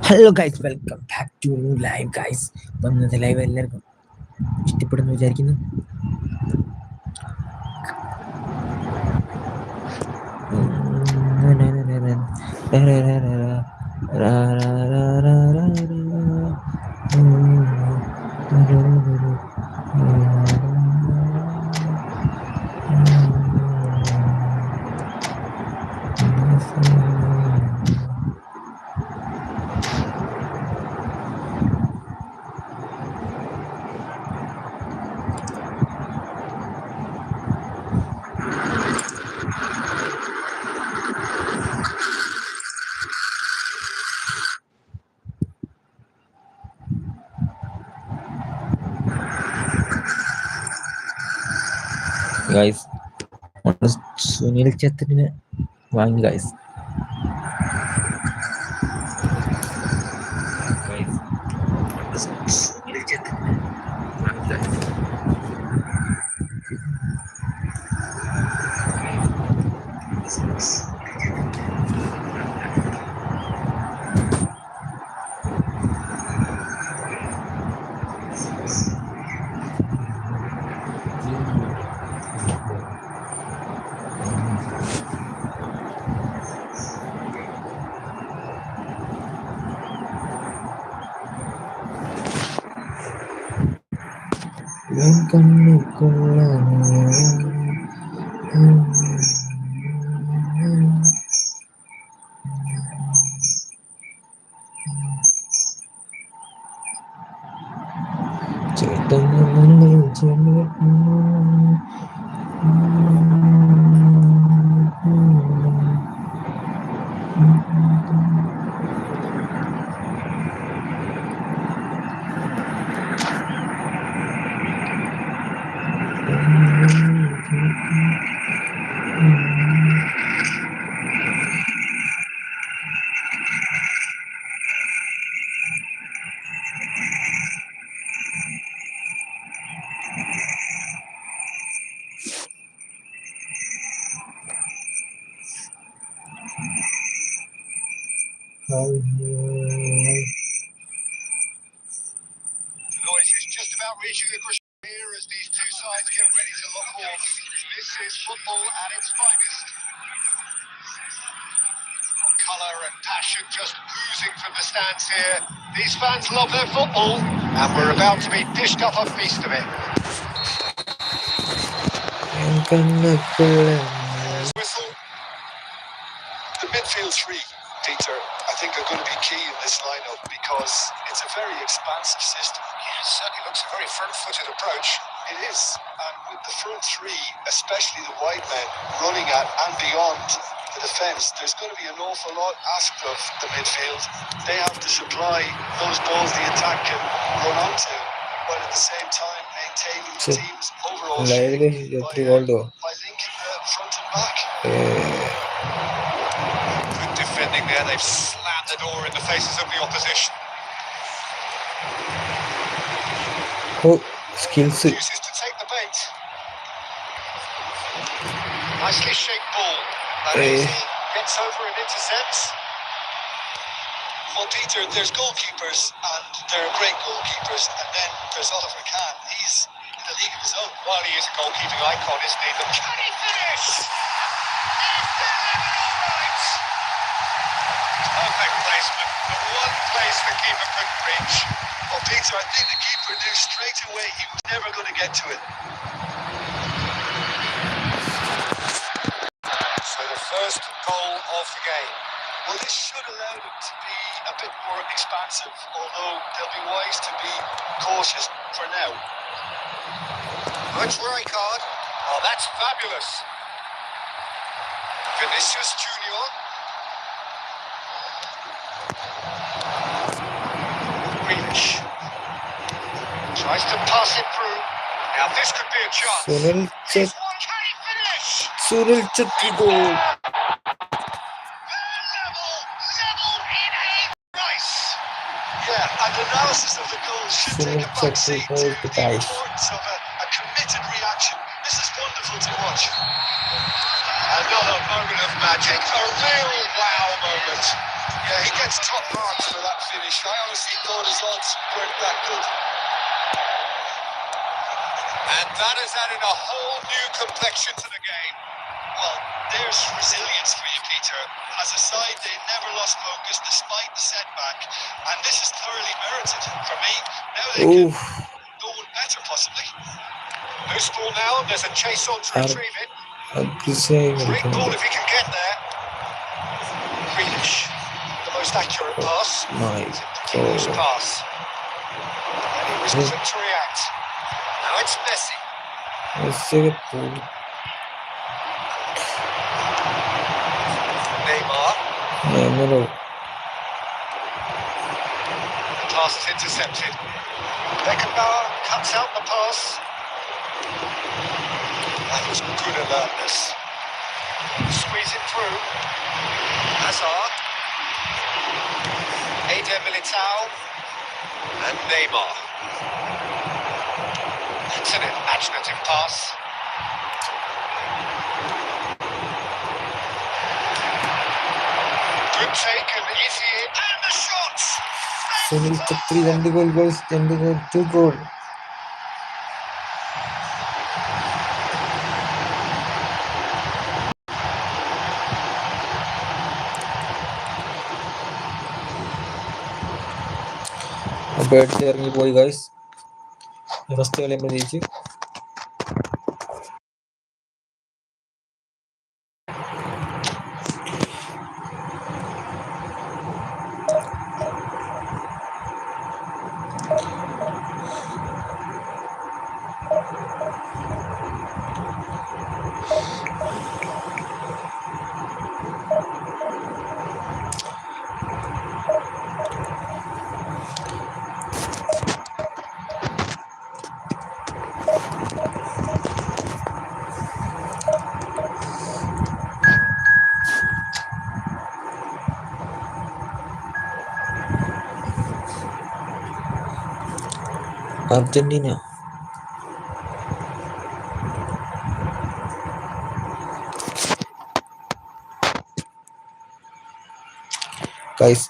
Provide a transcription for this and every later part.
Hello guys, welcome back to live guys. വന്നത് live എല്ലാവർക്കും ഇഷ്ടപ്പെടുന്നു വിചാരിക്കുന്നു. ഗൈസ്, സുനിൽ ഛത്രിനെ വാങ്ങി ഗൈസ്. സുനിൽ ഛത്രിനെ വാങ്ങി guys. Just about reaching the crescendo here as these two sides get ready to lock horns. This is football at its finest. Colour and passion just oozing from the stands here. These fans love their football, and we're about to be dished up a feast of it. Whistle. The midfield three, Peter, I think are going to be key in this lineup because it's a very expansive system. Yeah, it certainly looks a very front-footed approach. It is, and with the front three, especially the wide men, running at and beyond the defence, there's going to be an awful lot asked of the midfield. They have to supply those balls the attack can run onto, while at the same time maintaining the team's overall shape by linking the front and back. Good defending there. They've slammed the door in the faces of the opposition. Skills. Uses to take the bait. Nicely shaped ball. Gets over and intercepts. Well, Peter, there's goalkeepers, and there are great goalkeepers, and then there's Oliver Kahn. He's in a league of his own. Well, he is a goalkeeping icon, isn't he? But can he finish? He's delivered all right. Perfect placement. The one place the keeper couldn't reach. Well, Peter, I think the keeper knew straight away he was never going to get to it. So the first goal of the game. Well, this should allow them to be a bit more expansive, although they'll be wise to be cautious for now. Good try, card. Oh, that's fabulous. Vinicius Junior. Grealish. Tries to pass it through. Now this could be a chance. Here's one. Can he finish? Sunil Chetri goal. Yeah, and analysis of the goal should take a back seat to the importance of a committed reaction. This is wonderful to watch. Another moment of magic, a real wow moment. Yeah, he gets top marks for that finish. I honestly thought his odds weren't that good. And that has added a whole new complexion to the game. Well, there's resilience for you, Peter. As a side, they never lost focus despite the setback. And this is thoroughly merited for me. Now they can go on better, possibly. Loose ball now, there's a chase on to retrieve it. Great ball if he can get there. Grealish, the most accurate pass. Grealish pass. And he was quick to react. Now it's Messi. Neymar. The pass is intercepted. Beckenbauer cuts out the pass. That was good alertness. Squeezing through. Hazard. Eder Militao. And Neymar. It's an imaginative pass. Good take and easy hit. And the shots! Sunil Chetri 2 goal guys, 2 goal. അടിച്ച് ഇറങ്ങി പോയി guys. First കളി നമ്മൾ ജയിച്ചു. Argentina guys,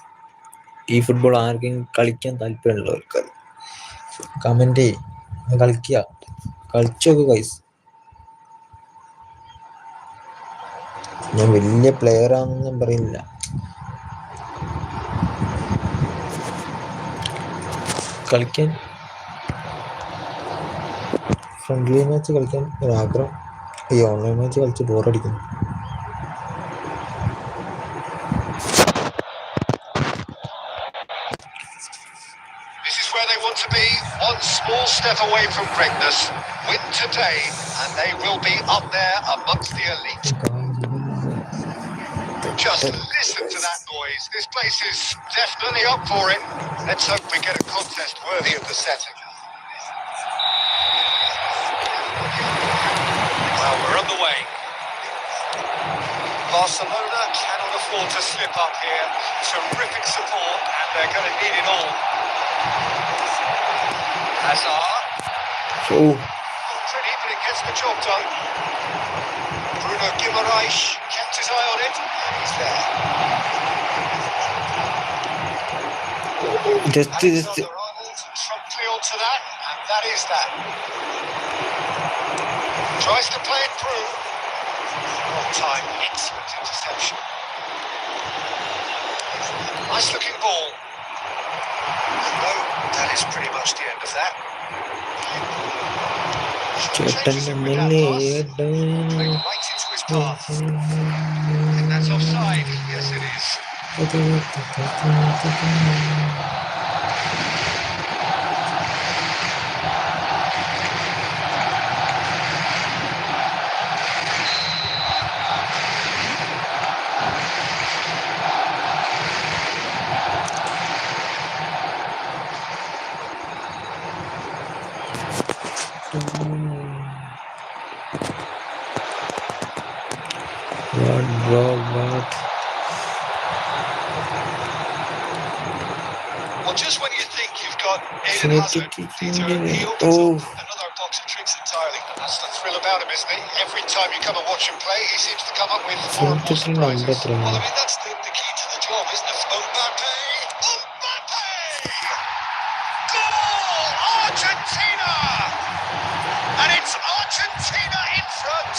ഈ football ആർക്കെങ്കിലും കളിക്കാൻ താല്പര്യമുള്ളവർക്ക് കമന്റ് കളിച്ചോക്ക് ഗൈസ്. ഞാൻ വലിയ പ്ലെയർ ആണെന്നൊന്നും പറയുന്നില്ല. കളിക്കാൻ ഫ്രണ്ട്ലി മാച്ച് കളിക്കാൻ ഒരാഗ്രഹം. ഈ ഓൺലൈൻ മാച്ച് കളിച്ച് ബോറടിക്കുന്നു. This is where they want to be, one small step away from greatness. Win today and they will be up there amongst the elite. Just listen to that noise. This place is definitely up for it. Let's hope we get a contest worthy of the setting. Well, we're on the way. Barcelona cannot afford to slip up here. Terrific support, and they're going to need it all. Hazard. Not pretty, but it gets the job done. Bruno Guimaraes kept his eye on it, and he's there. Alexander-Arnold promptly onto that, and that is that. Tries to play it through. Well time, excellent interception. Nice looking ball. No, that is pretty much the end of that. Changes it with that pass. Played right into his path. I think that's offside. Yes, it is. What, bro? What? Well, just when you think you've got Aiden Hazard, Peter, he opens up another box of tricks entirely. That's the thrill about him, isn't it? Every time you come and watch him play, he seems to come up with more and more surprises. Well, I mean, that's the key to the job, isn't it? Mbappe! Goal! Argentina! And it's Argentina in front!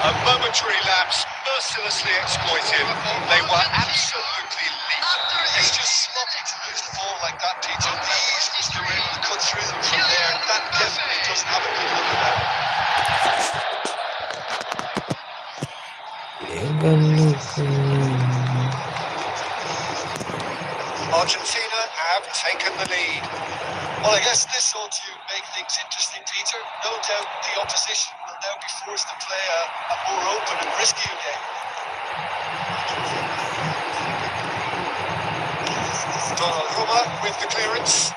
A momentary lapse, mercilessly exploited. They were absolutely lethal. It's just sloppy to lose the ball like that, Peter. The ease was they were able to cut through them from there. That definitely doesn't have a good look about it. Argentina have taken the lead. Well, I guess this ought to make things interesting, Peter. No doubt the opposition will now be forced to play a more open and riskier game. Donnarumma with the clearance.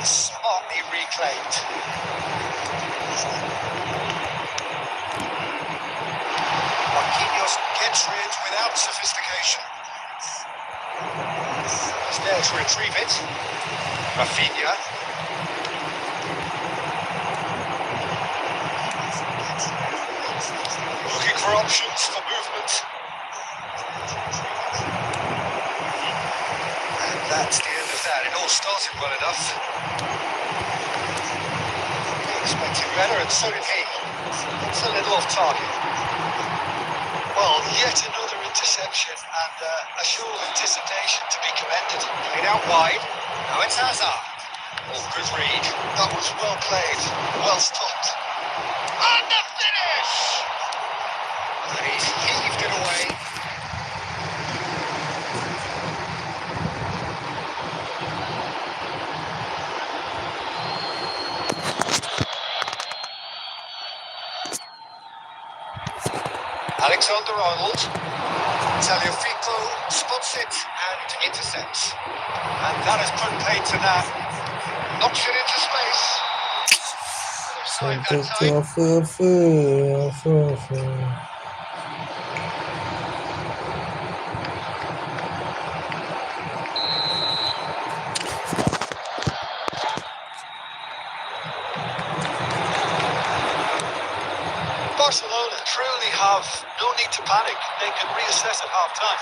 Smartly reclaimed. Marquinhos gets rid without sophistication. He's there to retrieve it. Rafinha. Looking for options for movement. And that's the end of that. It all started well enough. He expected better, and so did he. It's a little off target. Well, yet another interception and a show of anticipation to be commended. Played out wide. Now it's Hazard. Oh, good read. That was well played, well stopped. And the finish! And he's heaved it away. Alexander-Arnold. Tagliafico spots it and intercepts. And that has put paid to that. Knocks it into space. Barcelona truly have no need to panic. They can reassess at half-time.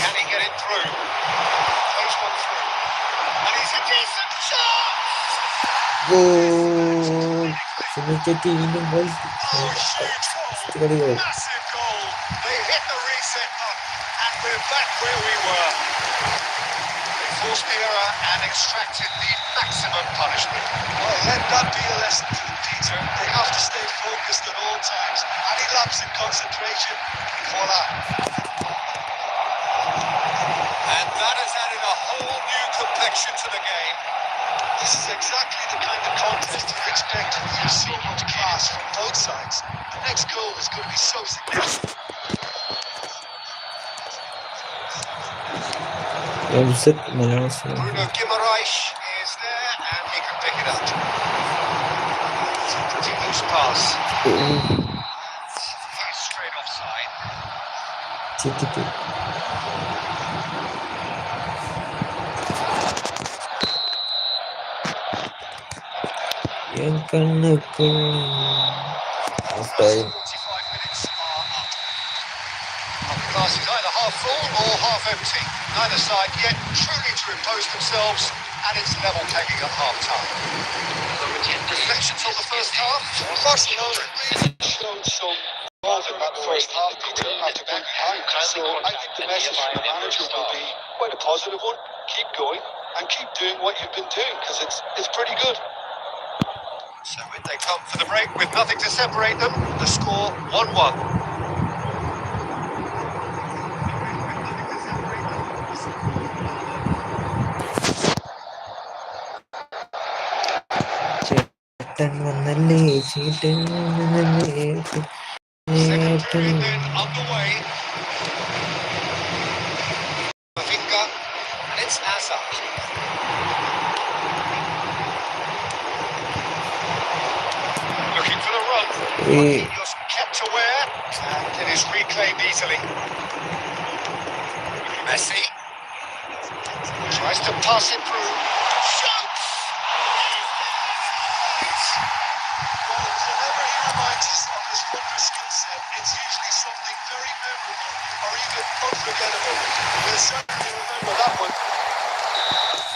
Can he get it through? Plays one through. And it's a decent shot! Goal! Massive goal. They hit the reset button and we're back where we were. They forced the error and extracted the maximum punishment. Well, let that be a lesson to them, Peter. They have to stay focused at all times. Any lapse in concentration, voila. And that has added a whole new complexion to the game. This is exactly the kind of contest you expect with so much class from both sides. The next goal is going to be so significant. Bruno Guimaraes is there and he can pick it up. It's a pretty loose pass. He's straight offside. Yang kena half time. 45 minutes are up. The glass is either half full or half empty. Neither side yet truly to impose themselves, and it's level pegging at half time. Reflections on the first half. Barcelona really showed some more than that first half, Peter, after going behind. So I think the message from the manager will be quite a positive one. Keep going and keep doing what you've been doing, because it's pretty good. So in they come for the break with nothing to separate them. The score 1-1. Second period then underway. Mavinga, and it's Azar. Looking for the run. Marquinhos kept aware, and it is reclaimed easily. Messi tries to pass it through. Shoots! Well, whenever he reminds us of his wondrous skill set, it's usually something very memorable or even unforgettable. We'll certainly remember that one.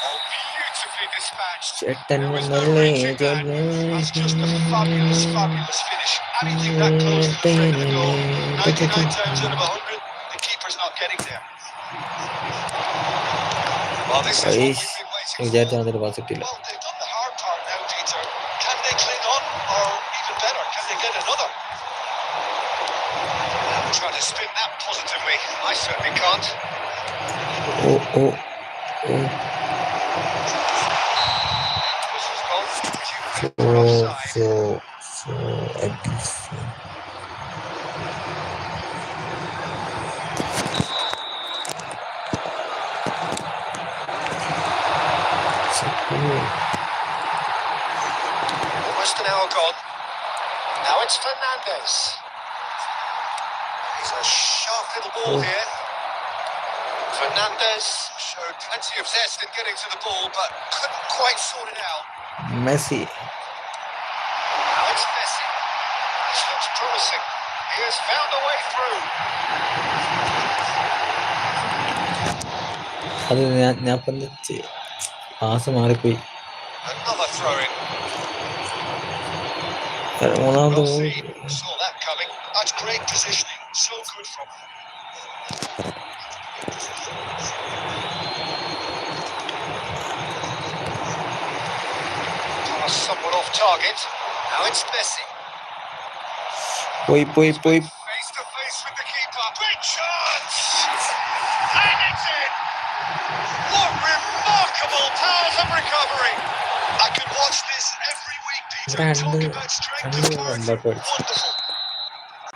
Oh, beautifully dispatched. There was no reaching that. That's just a fabulous, fabulous finish. Anything that close to the frame of the goal, 99 times out of 100, the keeper's not getting there. Well, this is what we've been waiting for. Well, they've done the hard part now, Peter. Can they cling on, or even better, can they get another? I'm trying to spin that positively. I certainly can't. So aggressive. Almost an hour gone. Now it's Fernandez. He's a sharp little ball here. Fernandez showed plenty of zest in getting to the ball, but couldn't quite sort it out. Messi. Now it's Messi. This looks promising. He has found a way through. Another throw-in. Rossi saw that coming. That's great positioning. So good from him. Pass somewhat off target. Now it's Messi. Face to face with the keeper. Big chance! And it's in! What remarkable powers of recovery! I could watch this every week, Peter. Talk about strength of character. Wonderful.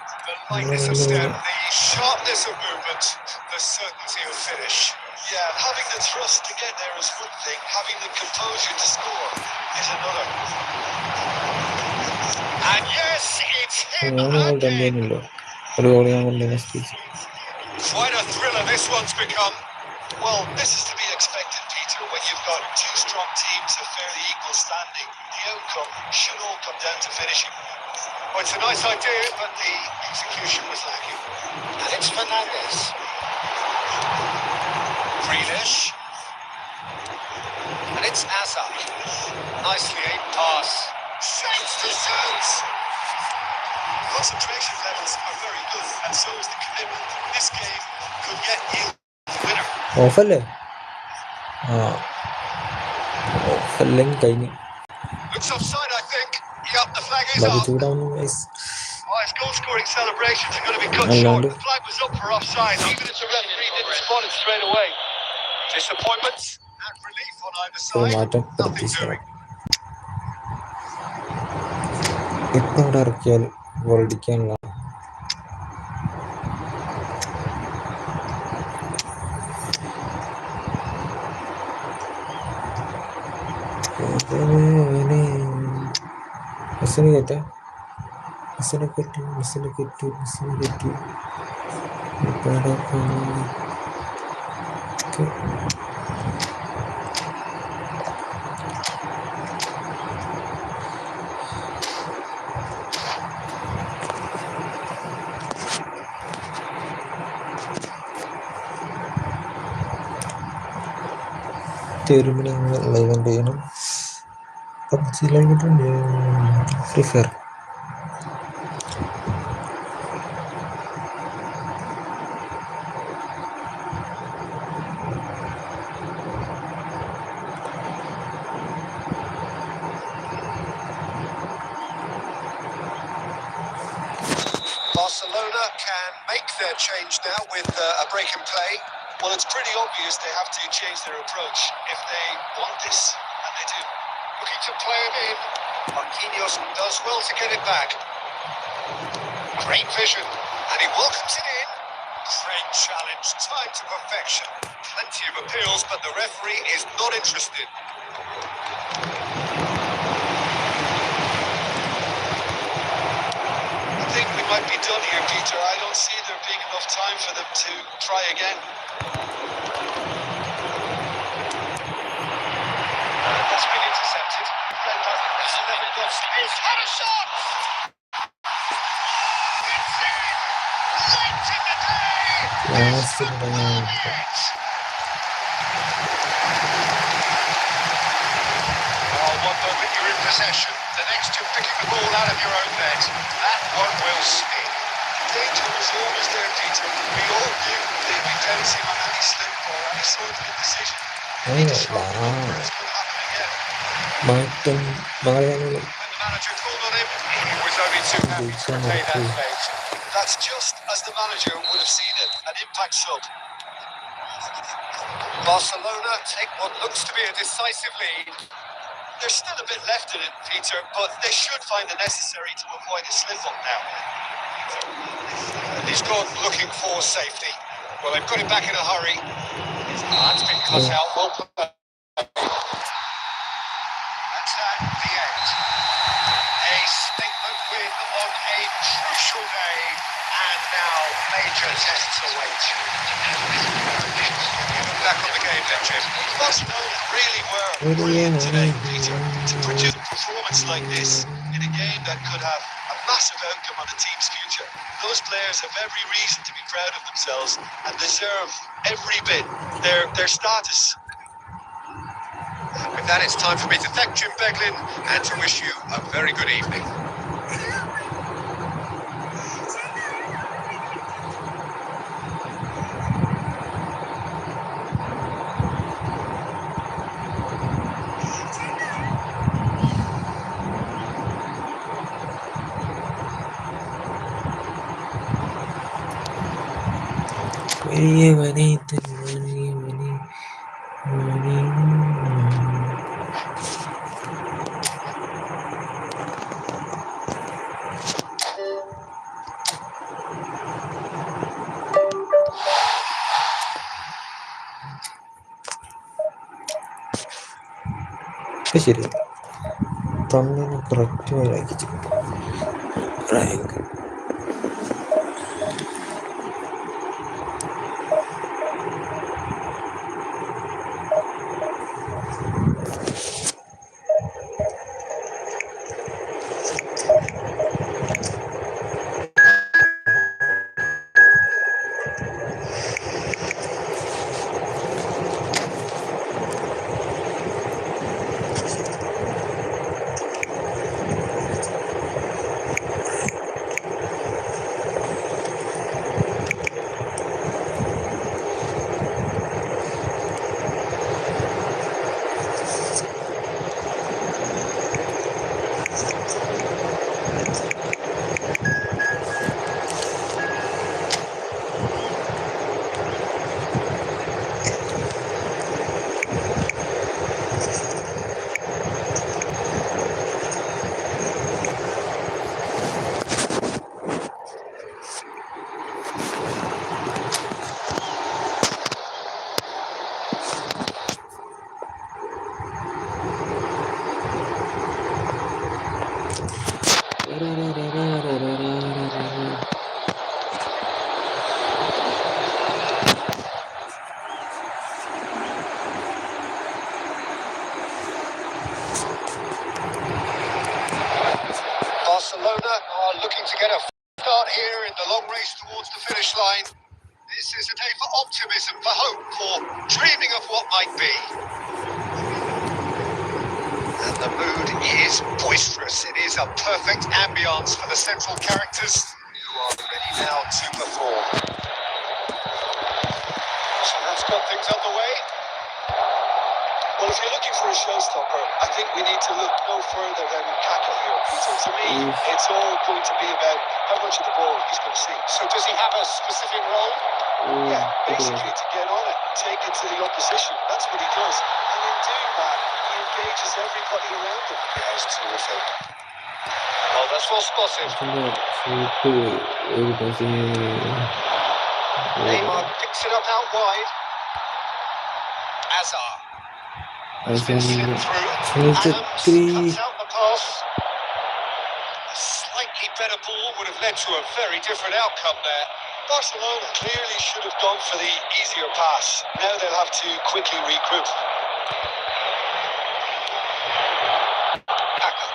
The lightness of step, the sharpness of movement, the certainty of finish. Yeah, having the trust to get there is one thing. Having the composure to score is another. And yes, it's him again. Quite a thriller this one's become. Well, this is to be expected, Peter, when you've got two strong teams of fairly equal standing. The outcome should all come down to finishing. Well, it's a nice idea, but the execution was lacking. And it's Fernandez. Grealish. And it's Azar. Nicely aimed pass. Shoots to shoot! Concentration levels are very good, and so is the commitment. This game could get you the winner. Looks offside, I think. Yep, the flag is up. Oh, his goal-scoring celebrations are going to be cut short. The flag was up for offside, even if the referee didn't spot it straight away. Disappointments and relief on either side. Nothing doing. Free Fire. can make their change now with a break in play. Well, it's pretty obvious they have to change their approach if they want this, and they do. Looking to play it in. Marquinhos does well to get it back. Great vision, and he welcomes it in. Great challenge, timed to perfection. Plenty of appeals, but the referee is not interested. I think we might be done here, Peter. I don't see there being enough time for them to try again. That's been intercepted. He's never got space. Had a shot! It's in! Late in the day! Last in the Football day. it! Oh, one moment you're in possession, the next you're picking the ball out of your own net. That one will spin. Danger was always there, Peter. We all knew they'd be pouncing on any slip or any sort of indecision. They need to sharpen up or it's going to happen again. മാറ്റം Malayalam. When the manager called on him, he was only too happy to repay that fate. That's just as the manager would have seen it, an impact sub. Barcelona take what looks to be a decisive lead. There's still a bit left in it, Peter, but they should find the necessary to avoid a slip-up now. He's gone looking for safety. Well, they've got it back in a hurry. It's been cut out. Well played. That's that, the end. A statement win on a crucial day, and now major tests await. Back on the game then, Jim. Barcelona really were brilliant today, Peter. To produce a performance like this in a game that could have a massive outcome on the team's future. Those players have every reason to be proud of themselves and deserve every bit their status. With that, it's time for me to thank Jim Beglin and to wish you a very good evening. വലിയവനെ ശരി തമ്മിൽ correct അയച്ചു rank Barcelona are looking to get a start here in the long race towards the finish line. This is a day for optimism, for hope, for dreaming of what might be. And the mood is boisterous. It is a perfect ambience for the central characters who are ready now to perform. So that's got things underway. Well, if you're looking for a showstopper, I think we need to look no further than Kaka here, Peter. For me, it's all going to be about how much of the ball he's going to see. So does he have a specific role? Yeah, basically to get on it, take it to the opposition. That's what he does. And in doing that, he engages everybody around him. Yeah, it's terrific. Oh, that's well spotted. Neymar picks it up out wide. Azar. It's been slipped through. Adams cuts out the pass. A slightly better ball would have led to a very different outcome there. Barcelona clearly should have gone for the easier pass. Now they'll have to quickly regroup. Paco.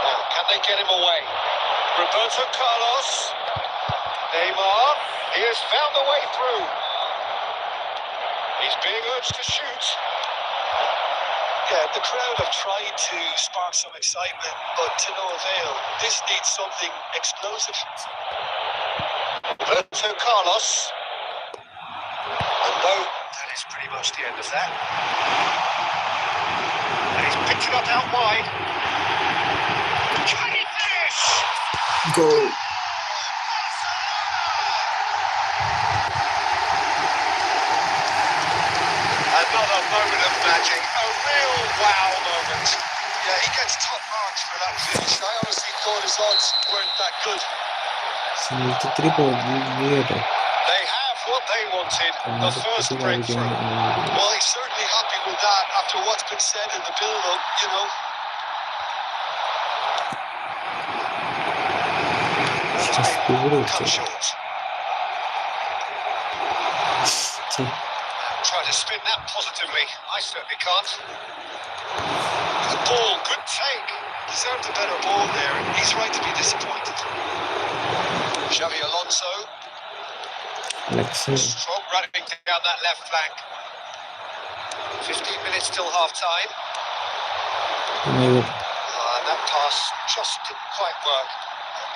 Now, can they get him away? Roberto Carlos. Neymar. He has found a way through. He's being urged to shoot. Yeah, the crowd have tried to spark some excitement, but to no avail. This needs something explosive. Roberto Carlos. And no, that is pretty much the end of that. And he's picked it up out wide. Can he finish? Goal. Another moment of magic, a real wow moment. Yeah, he gets top marks for that finish. I honestly thought his odds weren't that good. They have what they wanted, the first breakthrough. Well, he's certainly happy with that after what's been said in the build-up, you know. Cut short. Try to spin that positively. I certainly can't. Good ball, good take. Deserved a better ball there. He's right to be disappointed. Xavi Alonso. Strong running down that left flank. 15 minutes till half-time. That pass just didn't quite work.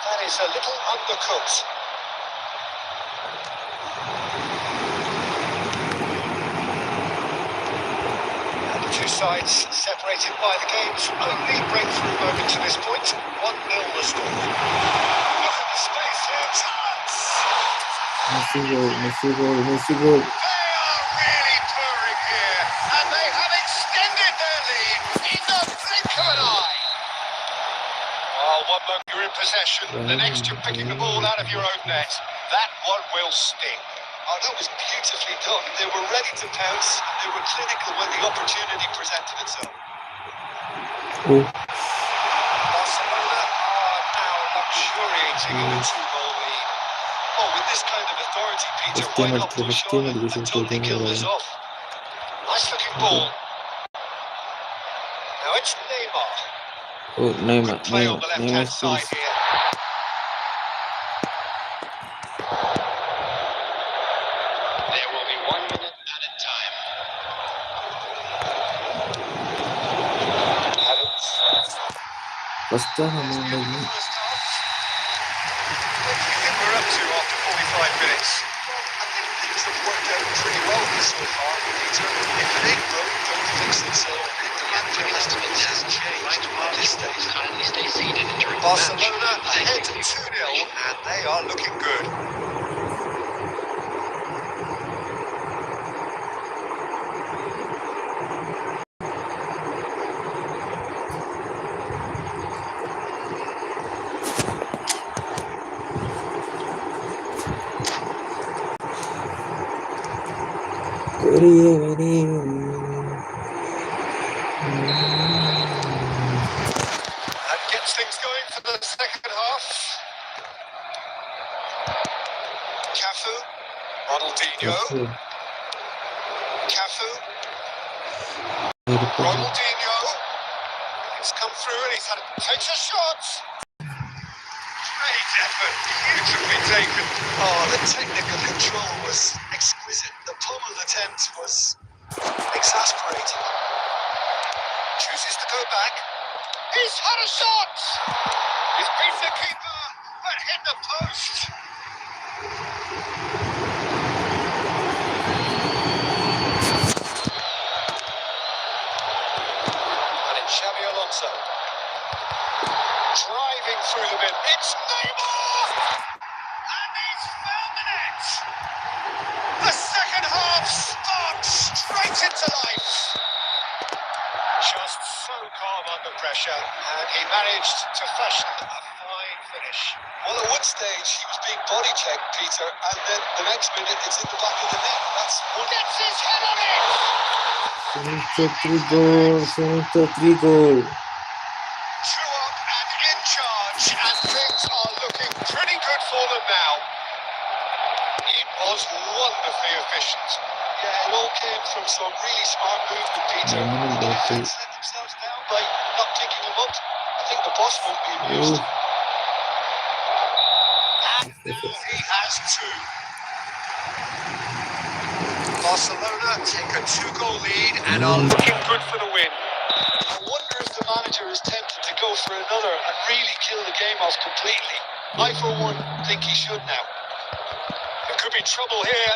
That is a little undercooked. Two sides separated by the game's only breakthrough moment to this point. 1-0 the score. Look at the space here, chance! Messi goal. They are really purring here, and they have extended their lead in the blink of an eye. Oh, one moment you're in possession, the next you're picking the ball out of your own net. That one will sting. Oh, that was beautifully done. They were ready to pounce, and they were clinical when the opportunity presented itself. Barcelona are now luxuriating in a 2-goal lead. Oh, with this kind of authority, Peter, why not push on and totally kill this off? Nice looking ball. Now it's Neymar. Good play on the left-hand side here. First half, What do you think we're up to after 45 minutes? Well, I think things have worked out pretty well so far, Peter. If it ain't broke, don't fix it. So the manager estimate hasn't changed at this stage. Kindly stay seated during the Barcelona match. ahead 2-0, and they are looking good. That gets things going for the second half. Cafu, Ronaldinho. Cafu, Ronaldinho. It's come through and takes a shot. Great effort, beautifully taken. Oh, the technical control was exquisite. The pummeled attempt was exasperating. Chooses to go back. He's had a shot! He's beat the keeper, but hit the post. And it's Xavi Alonso. Well, at one stage he was being body checked, Peter, and then the next minute it's in the back of the net. That's one. Gets his head on it! Finito 3 goal. Finito 3 goal. 2 up and in charge, and things are looking pretty good for them now. It was wonderfully efficient. Yeah, it all came from some really smart movement, Peter. The defence let themselves down by not picking them up. I think the boss won't be amused. And now he has 2. Barcelona take a 2-goal lead and are looking good for the win. I wonder if the manager is tempted to go for another and really kill the game off completely. I, for one, think he should now. There could be trouble here.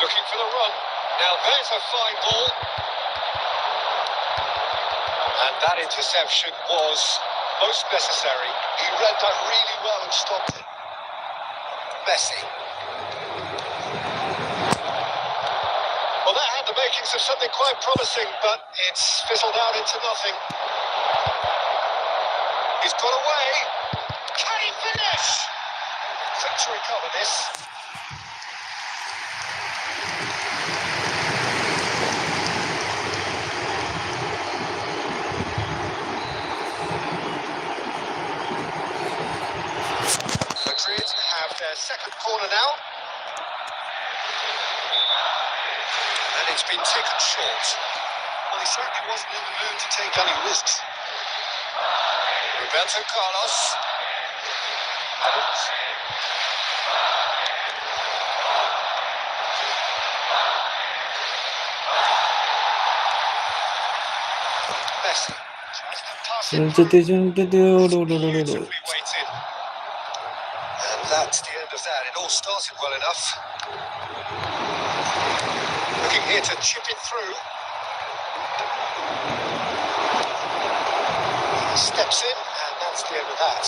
Looking for the run. Now there's a fine ball. And that interception was most necessary. He read that really well and stopped it. Messi. Well, that had the makings of something quite promising, but it's fizzled out into nothing. He's got away. Can he finish? Quick to recover this. Madrid have their second corner now. And it's been taken short. Well, he certainly wasn't in the mood to take any risks. Roberto Carlos. Messi tries to pass it through. Beautifully weighted. And that's the end of that. It all started well enough. Looking here to chip it through. He steps in, and that's the end of that.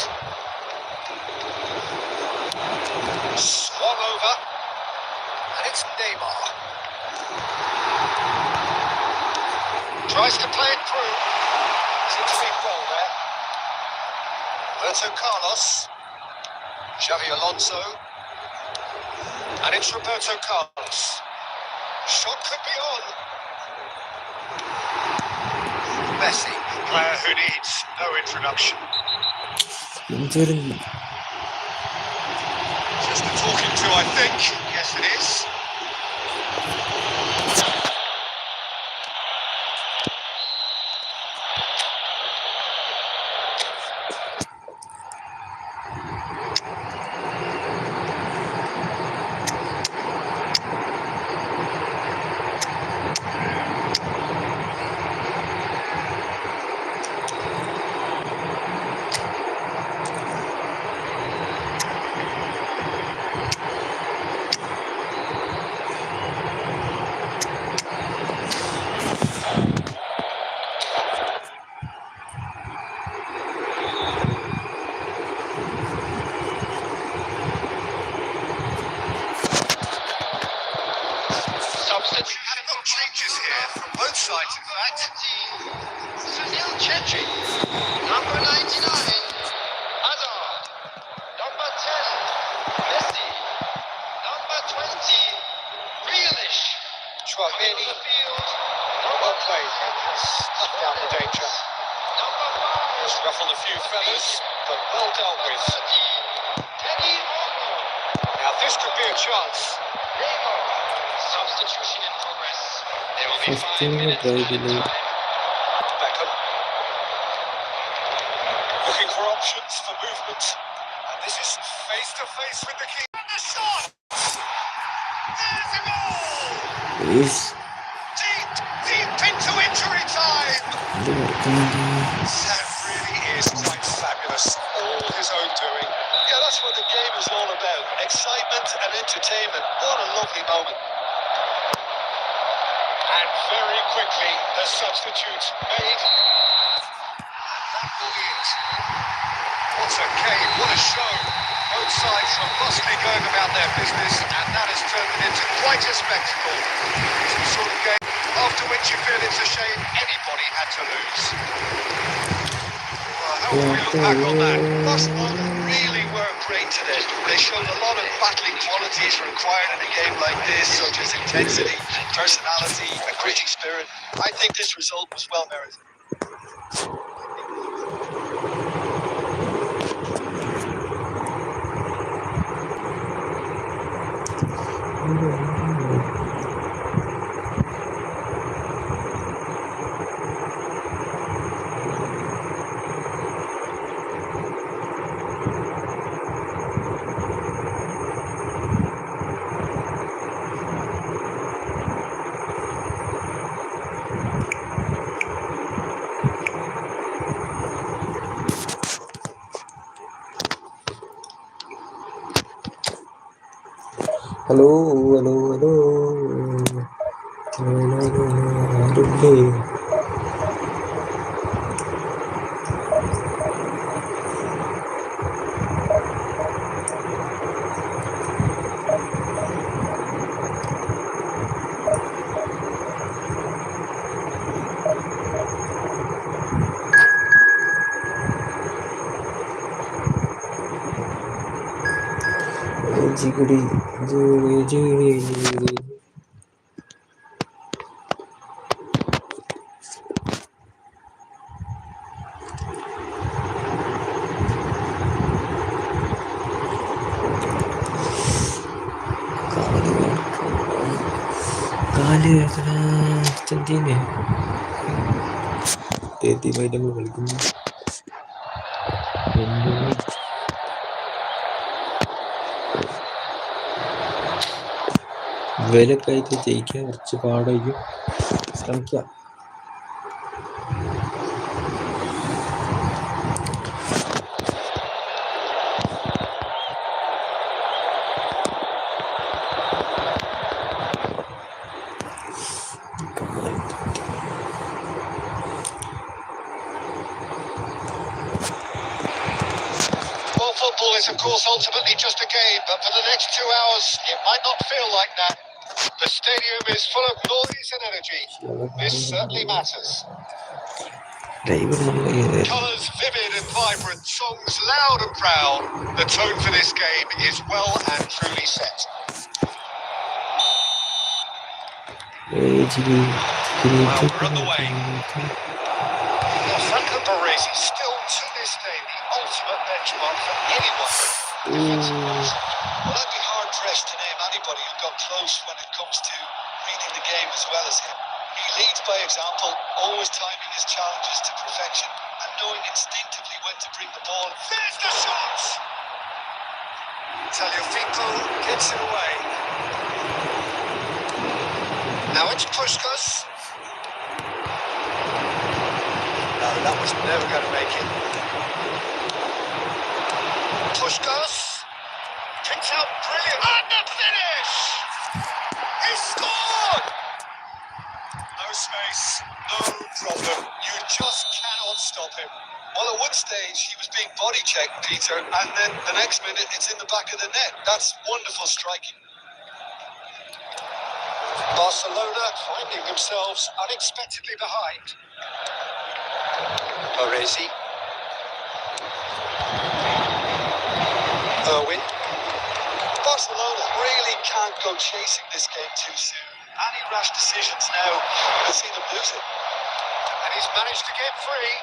Swung over, and it's Neymar. Tries to play it through. Seems to be well there. Roberto Carlos. Xavi Alonso. And it's Roberto Carlos. Shot could be on. Messi, a player who needs no introduction. Just a talking to, I think. Yes, it is. Changes here from both sides, in fact. Number 99, Hazard. Number 10, Messi. Number 20, Grealish. Chouameni, Well well played. Snuffed down the danger. Number 5, Just ruffled a few feathers, but well dealt with. Now this could be a chance. Substitution in progress. There will be 5 15 minutes try added delay. time. Beckham. Looking for options for movement. And this is face to face with the keeper. And the shot! There's a goal! Is Deep into injury time! That really is quite fabulous. All his own doing. Yeah, that's what the game is all about. Excitement and entertainment. What a lovely moment. And very quickly, the substitute made. And that will be it. What a game, what a show. Both sides robustly going about their business, and that has turned it into quite a spectacle. It's the sort of game after which you feel it's a shame anybody had to lose. Well, if we look back on that? Barcelona really were great today. They showed a lot of battling qualities required in a game like this, such as intensity, personality, a gritty spirit. I think this result was well merited. Hello hello hello ആരുണ്ടേ? ജിഗിടി ജിഗിടി ജിഗിടി ജിഗിടി. കാലുവേദന Argentina ആദ്യമായിട്ട് നമ്മൾ കളിക്കുന്നു. ഇവരൊക്കെ ആയിട്ട് ജയിക്കാൻ കുറച്ച് പാടായിരിക്കും. ശ്രമിക്കാം. Well, football is, of course, ultimately just a game, but for the next 2 hours, it might not feel like that. The stadium is full of noise and energy. This certainly matters. Colours vivid and vibrant, songs loud and proud. The tone for this game is well and truly set. Well, we're underway. Baresi still to this day the ultimate benchmark for anyone. Well, I'd be hard pressed to name anybody who got close when it comes to reading the game as well as him. He leads by example, always timing his challenges to perfection and knowing instinctively when to bring the ball. There's the shot! Tagliafico gets it away. Now it's Puskas. No, that was never going to make it. Puskas kicks out brilliant. And the finish! He scored! No space, no problem. You just cannot stop him. Well, at one stage, he was being body checked, Peter, and then the next minute, it's in the back of the net. That's wonderful striking. Barcelona finding themselves unexpectedly behind. Baresi. Irwin. Barcelona really can't go chasing this game too soon. Any rash decisions now will see them lose it. And he's managed to get free.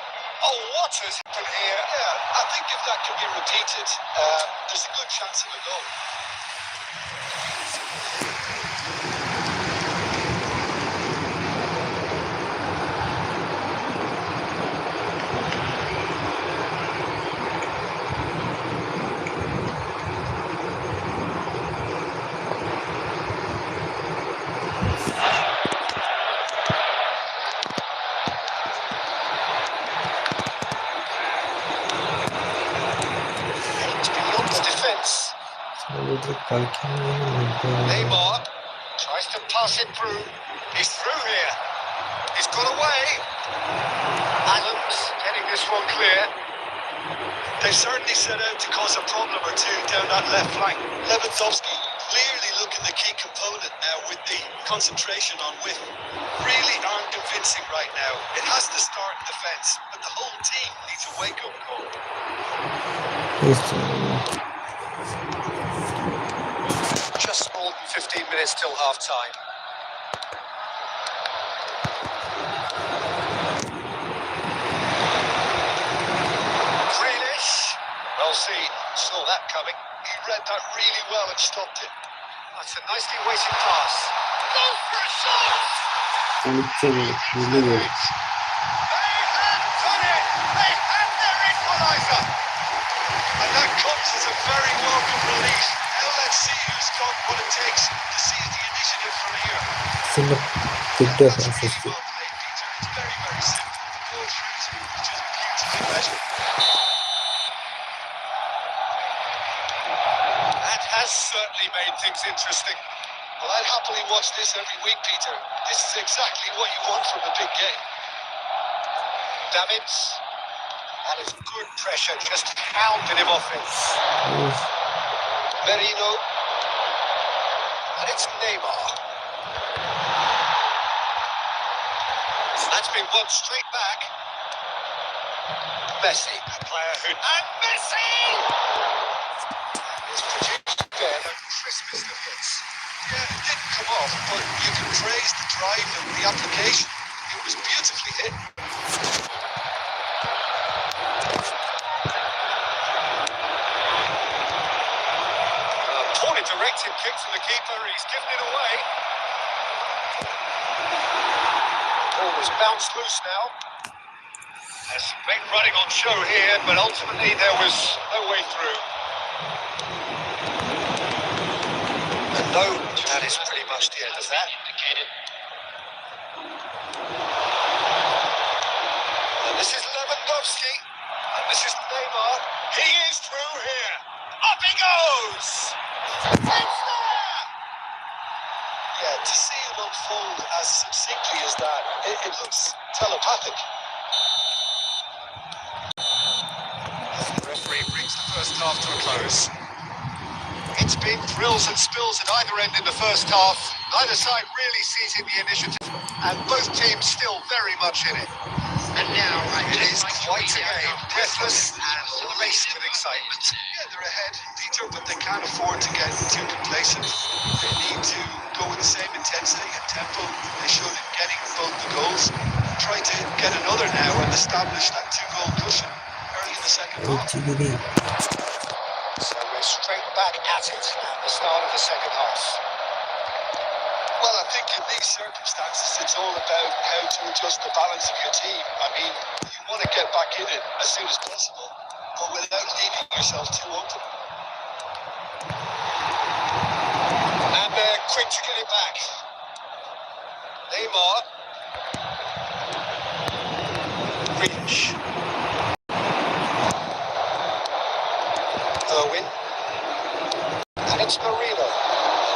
Oh, what has happened here? Yeah, I think if that can be repeated, there's a good chance of a goal. Neymar tries to pass it through. He's through here. He's got away. Adams getting this one clear. They certainly set out to cause a problem or two down that left flank. Lewandowski clearly looking lacking the key component now with the concentration on width. Really aren't convincing right now. It has to start in defence, but the whole team needs a wake-up call. Just more than 15 minutes till half-time. Well seen, saw that coming. He read that really well and stopped it. That's a nicely weighted pass. Goes for a shot! കളിച്ചത് They have done it! They have their equaliser! And that comes as a very welcome relief. Now let's see who's got what it takes to seize the initiative from here. That's really well played, Peter. It's very, very simple. The ball through to just beautifully measured. That has certainly made things interesting. Well, I'd happily watch this every week, Peter. This is exactly what you want from a big game. Davids. That is good pressure, just pounded him off it. Merino. And it's Neymar. That's been won straight back. Messi, a player who... And Messi! It's produced there the crispest of hits. Yeah, it didn't come off, but you can praise the drive and the application. It was beautifully hit. Poorly directed kick from the keeper. He's given it away. The ball was bounced loose now. There's some big running on show here, but ultimately there was no way through. No, that is pretty much the end of that. And this is Lewandowski. And this is Neymar. He is through here. Up he goes! It's there! Yeah, to see it unfold as succinctly as that, it looks telepathic. The referee brings the first half to a close. It's been thrills and spills at either end in the first half. Neither side really seizing the initiative, and both teams still very much in it. And now it is quite a game, breathless and laced with excitement. Yeah, they're ahead, Peter, but they can't afford to get too complacent. They need to go with the same intensity and tempo they showed in getting both the goals. Try to get another now and establish that two-goal cushion early in the second half. So we're straight back at it at the start of the second half. Well, I think in these circumstances, it's all about how to adjust the balance of your team. I mean, you want to get back in it as soon as possible, but without leaving yourself too open. And they're quick to get it back. Neymar. Rich. Owen. And it's Marino.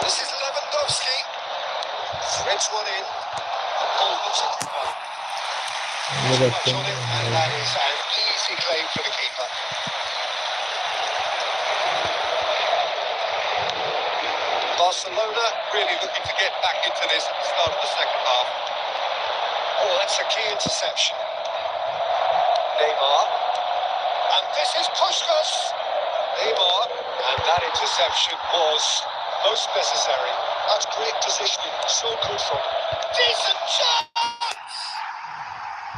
This is Lewandowski. Threads one in. The ball looks a good one. Much on it, and that is an easy claim for the keeper. Barcelona really looking to get back into this at the start of the second half. Oh, that's a key interception. Neymar. And this is Puskas. Neymar. And that interception was most necessary. That's great positioning. So good from him. Decent chance!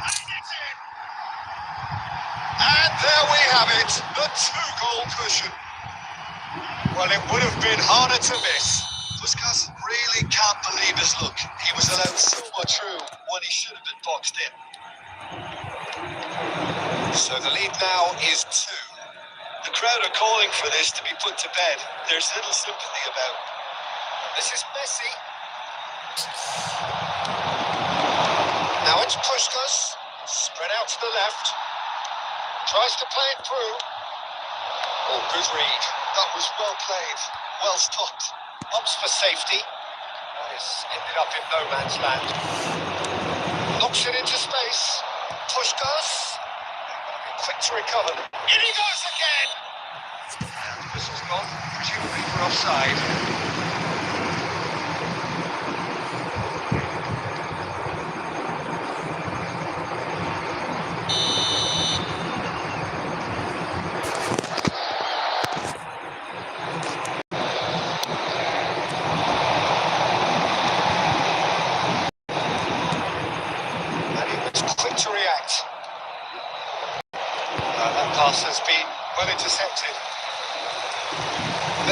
And it's in! And there we have it. The two-goal cushion. Well, it would have been harder to miss. Puskas really can't believe his luck. He was allowed so much through when he should have been boxed in. So the lead now is 2. The crowd are calling for this to be put to bed. There's little sympathy about. This is Messi. Now it's Puskas. Spread out to the left. Tries to play it through. Oh, good read. That was well played. Well stopped. Ups for safety. That has ended up in no man's land. Knocks it into space. Puskas. Quick to recover. In he goes again! And the whistle's gone, presumably for offside.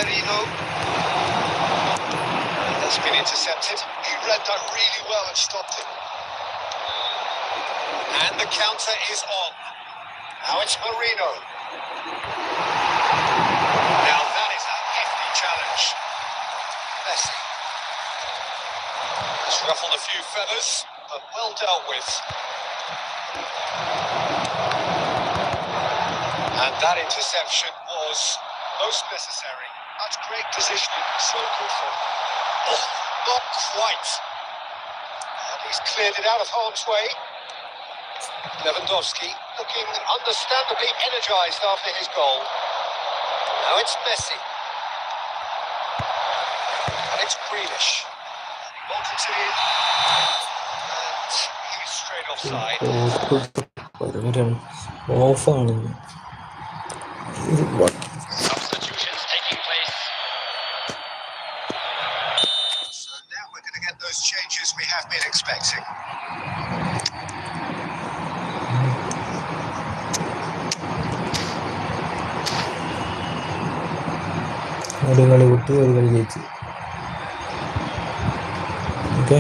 Merino. That's been intercepted. He read that really well and stopped it. And the counter is on. Now it's Merino. Now that is a hefty challenge. Messi. It's ruffled a few feathers, but well dealt with. And that interception was most necessary. That's great positioning, so crucial. Oh, not quite. And he's cleared it out of harm's way. Lewandowski looking understandably energised after his goal. Now it's Messi. And it's Grealish. He wants it in. And he's straight offside. ഓഫാണ്. Substitutions taking place. So now we're going to get those changes we have been expecting. ഒരു കളി വിട്ട് ഒരു കളി ജയിച്ചു. Okay,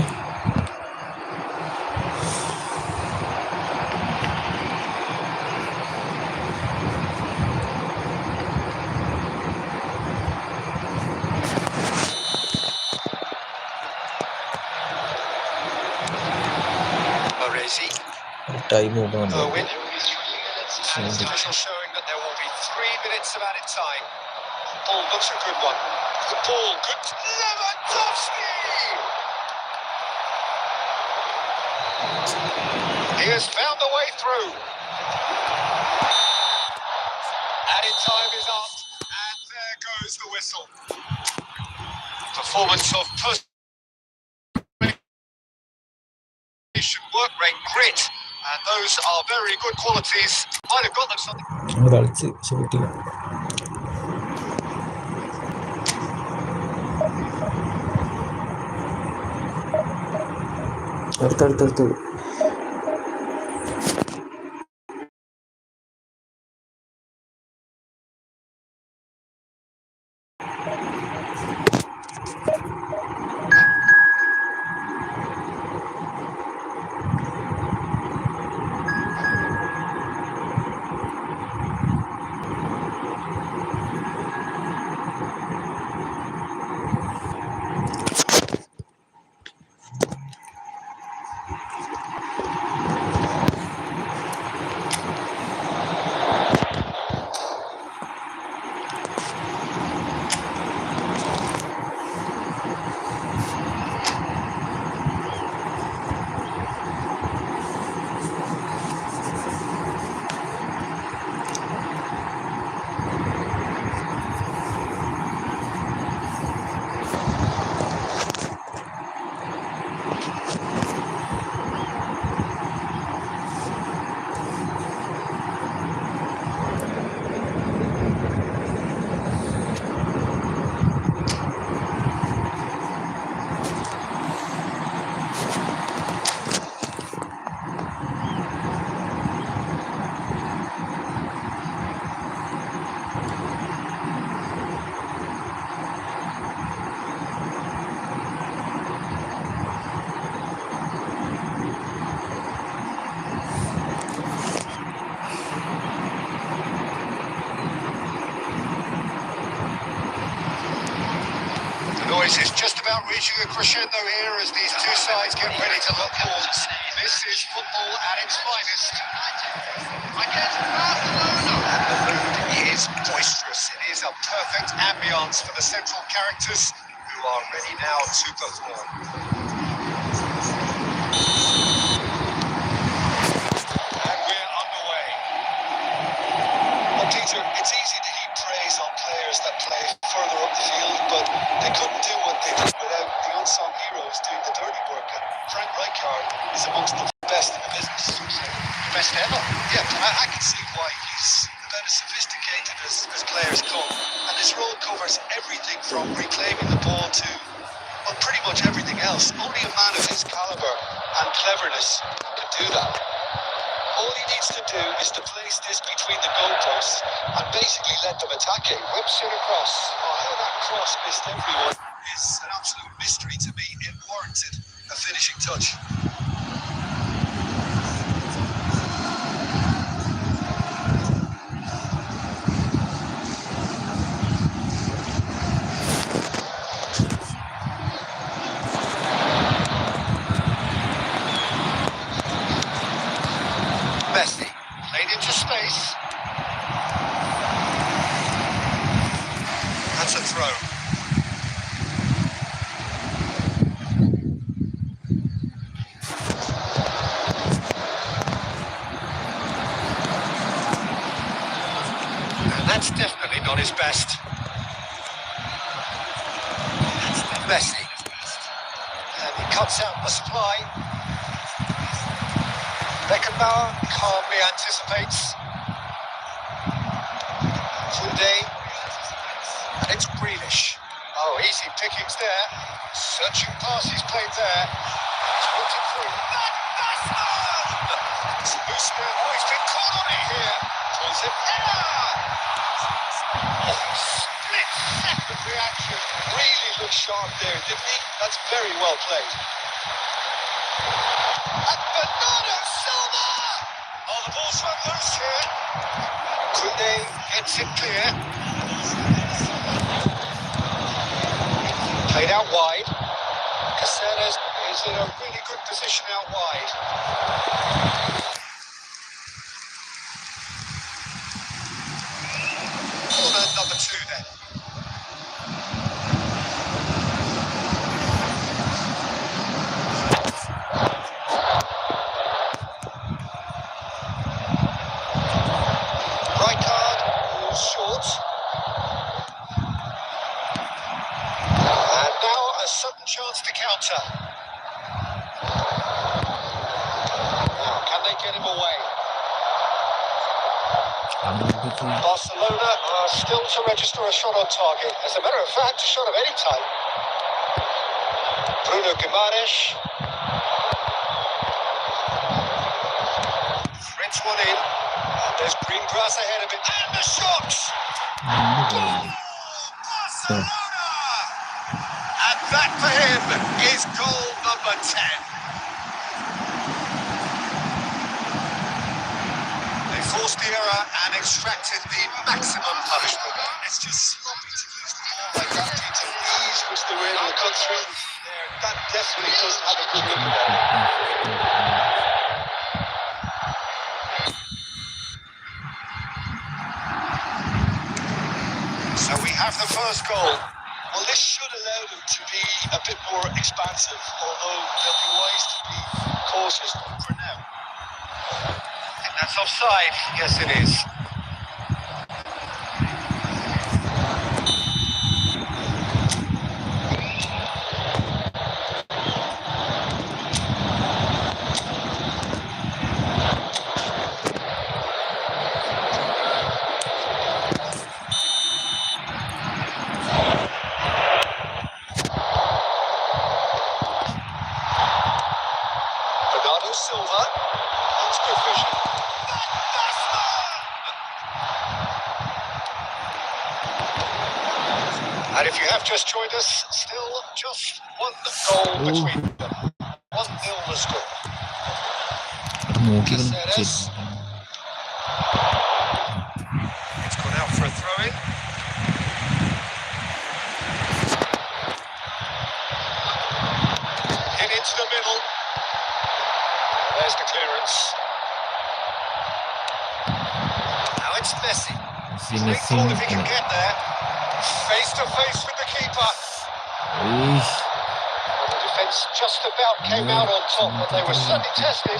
time നോക്കണം. Owen. And it's official showing that there will be 3 minutes of added time. Ball looks a good one. The ball, good. Lewandowski! He has found the way through. Added time is up, and there goes the whistle. Performance of work rate, grit, and those are very good qualities. Might have got them something. കളിച്ച് പക്ഷെ കിട്ടില്ല. അടുത്തടുത്തടുത്ത് Is just about reaching a crescendo here as these two sides get ready to lock horns. This is football at its finest. Against Barcelona. And the mood is boisterous. It is a perfect ambience for the central characters who are ready now to perform. And we're underway. Well, Peter, it's easy to heap praise on players that play further up the field, but they couldn't do what they did without the unsung heroes doing the dirty work. And Frank Rijkaard is amongst the best in the business. Best ever. Yeah, I can see why he's about as sophisticated as players come. And this role covers everything from reclaiming the ball to, well, pretty much everything else. Only a man of his calibre and cleverness can do that. All he needs to do is to place this between the goalposts and basically let them attack it. Whips it across. Oh, how that cross missed everyone is an absolute mystery to me. It warranted a finishing touch. Messi played into space. That's a throw. And that's definitely not his best. Messi. And he cuts out the supply. Beckenbauer calmly anticipates. Today, and it's Grealish. Oh, easy pickings there. Searching pass he's played there. He's worked it through. That's it's a loose man. Oh, he's been caught on it here. Pulls it. Oh, split second reaction. Really looked sharp there, didn't he? That's very well played. And Bernardo Silva! Oh, the ball's run loose here. Kunde gets it clear. Played out wide. Caceres is in a really good position out wide. Corner number 2 then. Right card, short. And now a sudden chance to counter. Now, can they get him away? Barcelona are still to register a shot on target. As a matter of fact, a shot of any type. Bruno Guimaraes. Threads one in. And there's green grass ahead of it. And the shot! Barcelona! And that for him is goal number 10. Forced the error and extracted the maximum punishment. It's just sloppy to lose the ball like that due to the ease which they were able to cut through there. That definitely doesn't have a good look at it. So we have the first goal. Well, this should allow them to be a bit more expansive, although they'll be wise to be cautious for now. That's offside. Yes, it is. Bernardo Silva. That's good vision. And if you have just joined us, still just one goal between them. 1-0 the score. Caceres. It's gone out for a throw-in. Hit into the middle. There's the clearance. Now it's Messi. Great ball if he can get there. Face to face with the keeper. The defence just about came out on top, but they were certainly tested.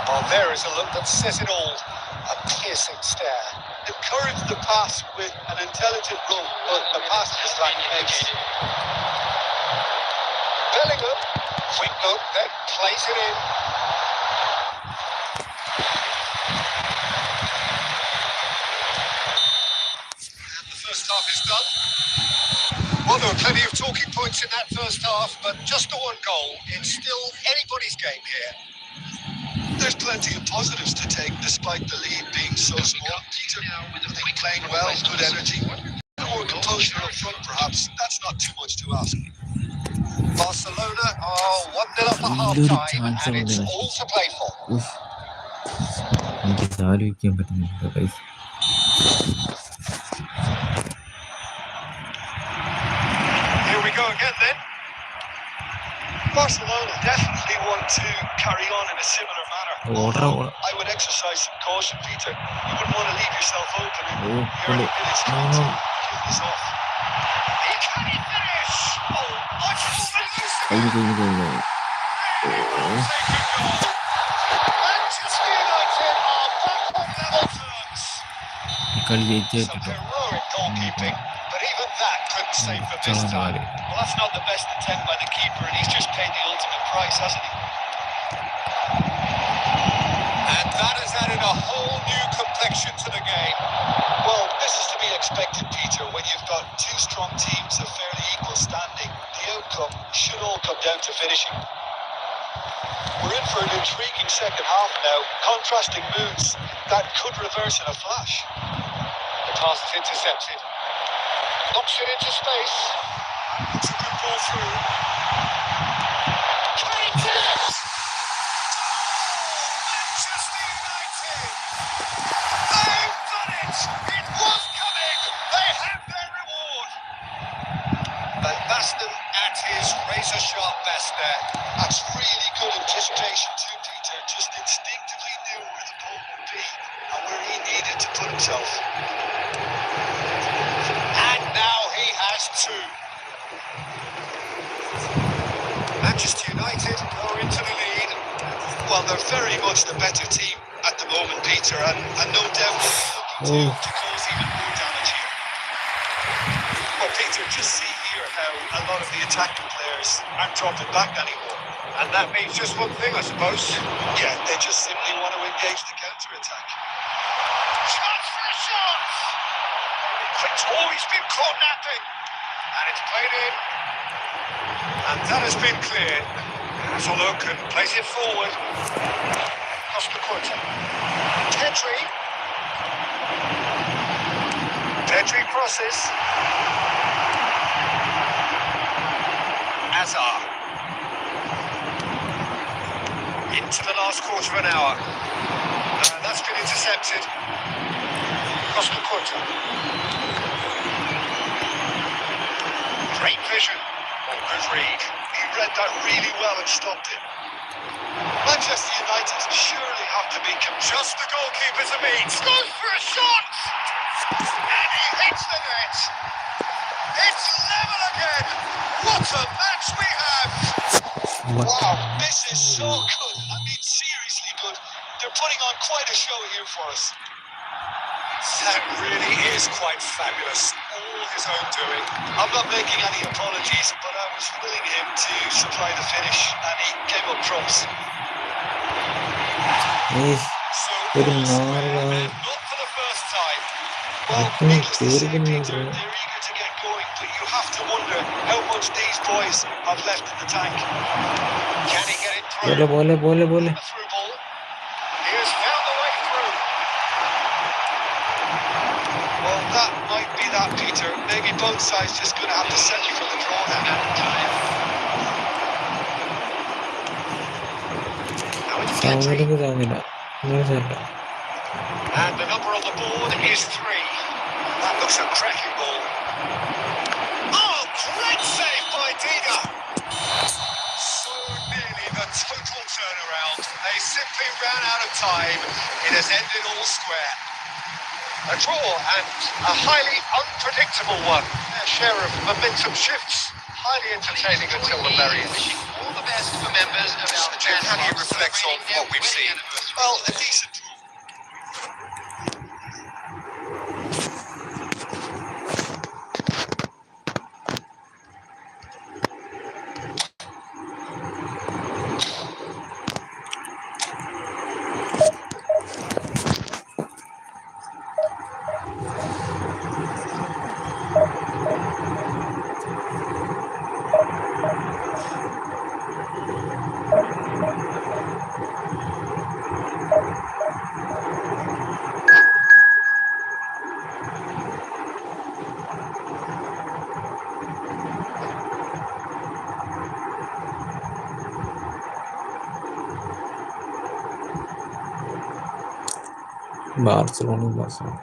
Well, there is a look that says it all. A piercing stare. Encourage the pass with an intelligent run, but the pass is like eggs. Bellingham, quick look, then plays it in. Half is done. Well, there were plenty of talking points in that first half, but just the one goal. It's still anybody's game here. There's plenty of positives to take, despite the lead being so small. Peter Peter. Playing well, good energy. A more composure up front, perhaps. That's not too much to ask. Barcelona are 1-0 up at half-time, and it's all to play for. എനിക്ക് ആലോചിക്കാൻ പറ്റുന്നില്ല guys. Here we go again then. Barcelona definitely want to carry on in a similar manner. I would exercise some caution, Peter. You wouldn't want to leave yourself open in minutes to kill this off. He can finish! Oh, Manchester United are back on level terms. Some heroic goalkeeping, but even that couldn't save them this time. Well, that's not the best attempt by the keeper, and he's just paid the ultimate price, hasn't he? And that has added a whole new complexion to the game. Well, this is to be expected, Peter. When you've got two strong teams of fairly equal standing, the outcome should all come down to finishing. We're in for an intriguing second half now. Contrasting moods that could reverse in a flash. The pass is intercepted. Knocks it into space. It's a good ball through. Manchester United! They've done it! It was coming! They have their reward! Van Basten at his razor-sharp best there. That's really good anticipation too, Peter. Just instinctively knew where the ball would be and where he needed to put himself. And now he has two. Manchester United go into the lead. Well, they're very much the better team at the moment, Peter, and no doubt looking to cause even more damage here. Well, Peter, just see here how a lot of the attacking players aren't dropping back anymore. And that means just one thing, I suppose. Yeah, they just simply want to engage the counter-attack. Chance for a shot! Oh, he's been caught napping. And it's played in. And that has been cleared. Solokan plays it forward. Costa Curta. Pedri crosses. Azar. Into the last quarter of an hour. That's been intercepted. Costa Curta. Great vision. Oh, good read. He read that really well and stopped it. Manchester United surely have to be Just the goalkeeper to beat. Goes for a shot! And he hits the net. It's level again. What a match we have. Wow, this is so good. I mean, seriously good. They're putting on quite a show here for us. That really is quite fabulous. All his own doing. I'm not making any apologies, but I was willing him to supply the finish, and he came up trumps. So, and not for the first time. Well, needless to say, Peter, they're eager to get going, but you have to wonder how much these boys have left in the tank. Can he get it through? The through ball. He has found the way through. Well, that might be that, Peter. Maybe both sides just going to have to settle for the draw now. Now it's Pedri. And the number on the board is 3. That looks a cracking ball. Oh, great save by Diga. So nearly the total turnaround. They simply ran out of time. It has ended all square. A draw and a highly unpredictable one. Their share of momentum shifts. Highly entertaining until the very end. All the best for members of our Jim, how do you reflect on what we've seen? Well, a decent draw. Barcelona.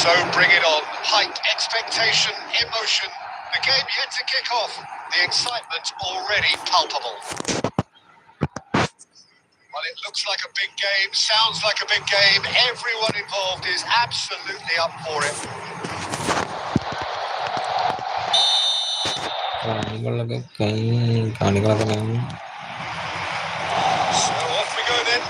So bring it on. Hype, expectation, emotion. The game yet to kick off. The excitement already palpable. Well, it looks like a big game, sounds like a big game. Everyone involved is absolutely up for it. So off we go then.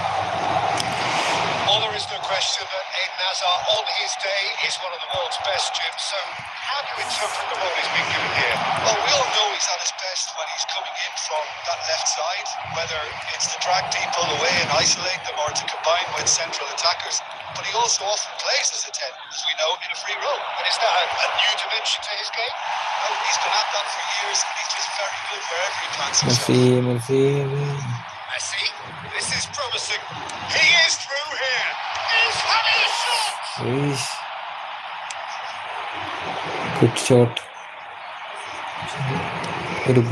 Well, there is no question that Eden Hazard on his day is one of the world's best, Jim. So how do you interpret the role he's been given here? Well, we all know he's at his best when he's coming in from that left side, whether it's to drag people away and isolate them or to combine with central attackers. But he also often plays as a 10, as we know, in a free role. But is that a new dimension to his game? Well, he's been at that for years, and he's just very good wherever he plants himself. Messi, this is promising. He is through here. He's having a shot. Good shot. There they go,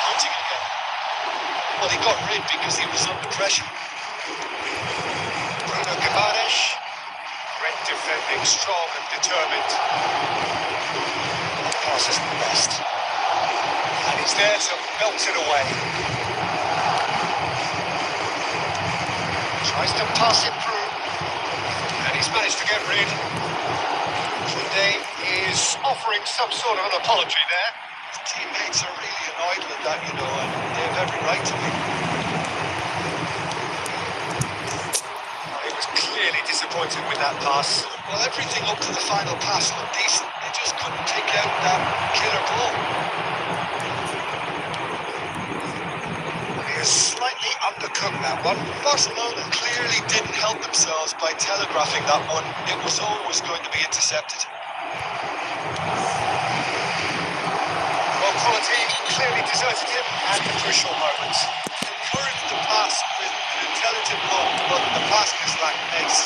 hunting again. Well, he got rid because he was under pressure. Bruno Guimaraes, great defending, strong and determined. That pass isn't the best. And he's there to melt it away. Tries to pass it through. And he's managed to get rid. Today is offering some sort of an apology there. His teammates are really annoyed with that, you know, and they have every right to be. He was clearly disappointed with that pass. Well, everything up to the final pass looked decent. They just couldn't pick out that killer ball. He has slightly undercooked that one. Barcelona clearly didn't help themselves by telegraphing that one. It was always going to be intercepted. Well, quality clearly deserted him at the crucial moment. Encouraged the pass with an intelligent ball, but the pass just lacked pace.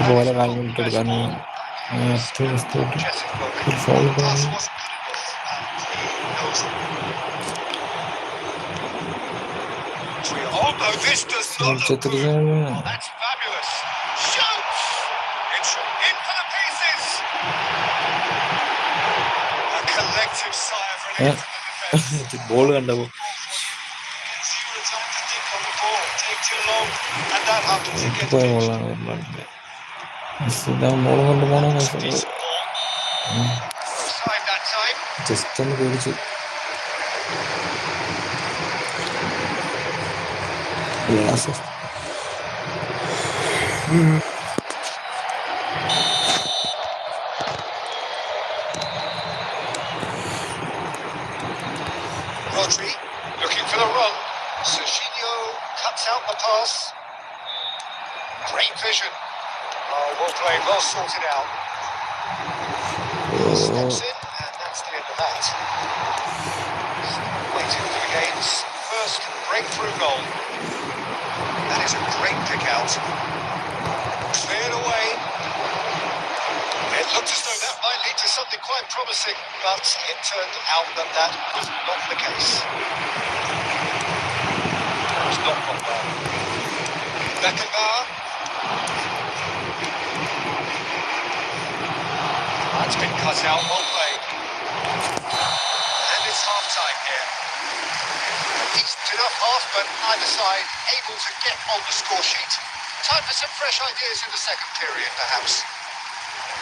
ഇതുപോലെ കാൽമുട്ടെടുക്കാൻ ഏറ്റവും The foul pass wasn't good enough, and he knows it. Oh no, this does not look good. Oh, that's fabulous. Shoots! It's in for the pieces. A collective sigh of relief from the defence. Ball കണ്ടപ്പോ Gives you time to think on the ball, take too long, and that happens against പോയ Beijing. ബോളാണ് ball കൊണ്ട് പോകണോ Decent ball. Offside that time. Just ഒന്ന് പേടിച്ചു. Rodri looking for the run. Serginho cuts out the pass. Great vision. Oh, well played, well sorted out. Steps in, and that's the end of that. Waiting for the game's first breakthrough goal. That is a great pick out. Cleared away. It looked as though that might lead to something quite promising, but it turned out that that was not the case. It was not well. Beckenbauer. That's been cut out, well played. And it's half-time. tough half, but either side able to get on the score sheet. Time for some fresh ideas in the second period, perhaps.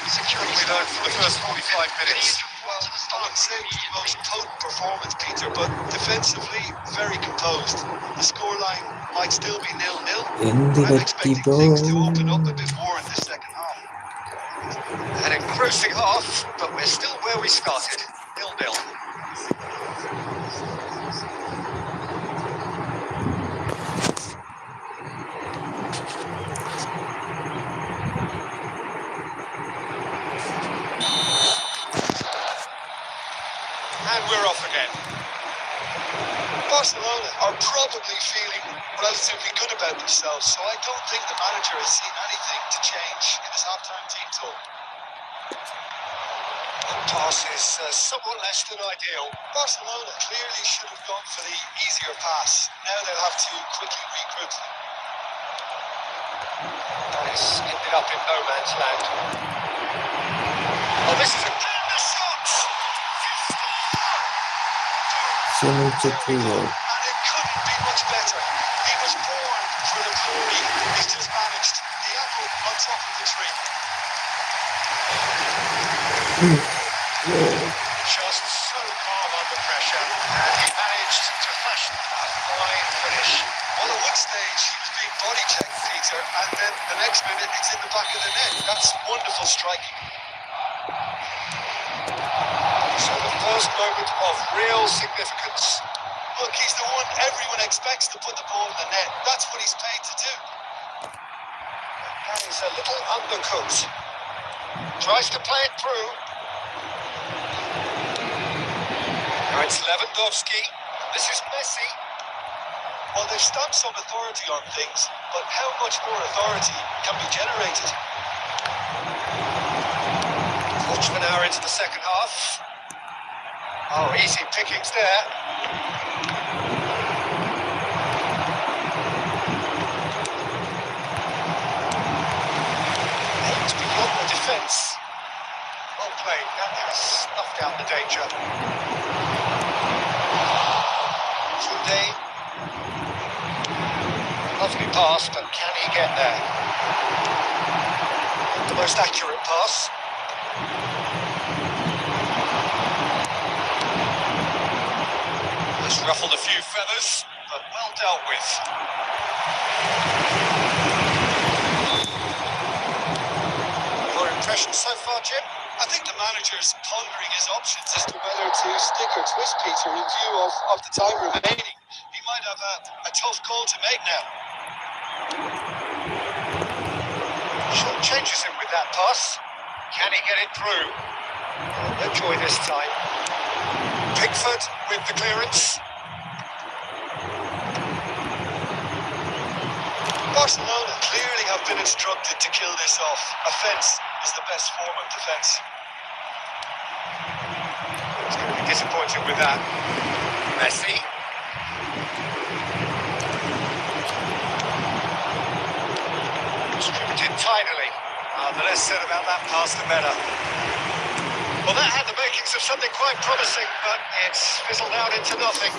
Security we learned for the first 45 minutes. Well, I wouldn't say it was the most potent performance, Peter, but defensively, very composed. The scoreline might still be 0-0. എന്ത് I'm expecting things to open up a പറ്റിപ്പോ bit more in the second half. An engrossing half, but we're still where we started. 0-0. And we're off again. Barcelona are probably feeling relatively good about themselves, so I don't think the manager has seen anything to change in his half-time team talk. The pass is somewhat less than ideal. Barcelona clearly should have gone for the easier pass. Now they'll have to quickly regroup. That has ended up in no man's land. Oh, this is a the shot! ക്ഷമിച്ചിട്ടുള്ളൂ. And it couldn't be much better. He was born for the glory. He's just managed the apple on top of the tree. Just so calm under pressure, and he managed to fashion a fine finish. Well, at one stage, he was being body checked, Peter, and then the next minute, it's in the back of the net. That's wonderful striking. So the first moment of real significance. Look, he's the one everyone expects to put the ball in the net. That's what he's paid to do. That is a little undercooked. Tries to play it through. Now it's Lewandowski. This is Messi. Well, they've stamped some authority on things, but how much more authority can be generated? Quarter of an hour into the second half. Oh, easy pickings there. Aimed beyond the defence. Well played, that has snuffed out the danger. Today. Lovely pass, but can he get there? The most accurate pass. Has ruffled a few feathers, but well dealt with. Your impression so far, Jim? I think the manager's pondering his options as to whether to stick or twist Peter in view of the time remaining. He might have a tough call to make now. Short changes him with that pass. Can he get it through? No joy this time. Pickford with the clearance. Barcelona clearly have been instructed to kill this off. Offence is the best form of defence. He's going to be disappointed with that. Messi. Distributed tidily. The less said about that pass, the better. Well, that had the makings of something quite promising, but it's fizzled out into nothing.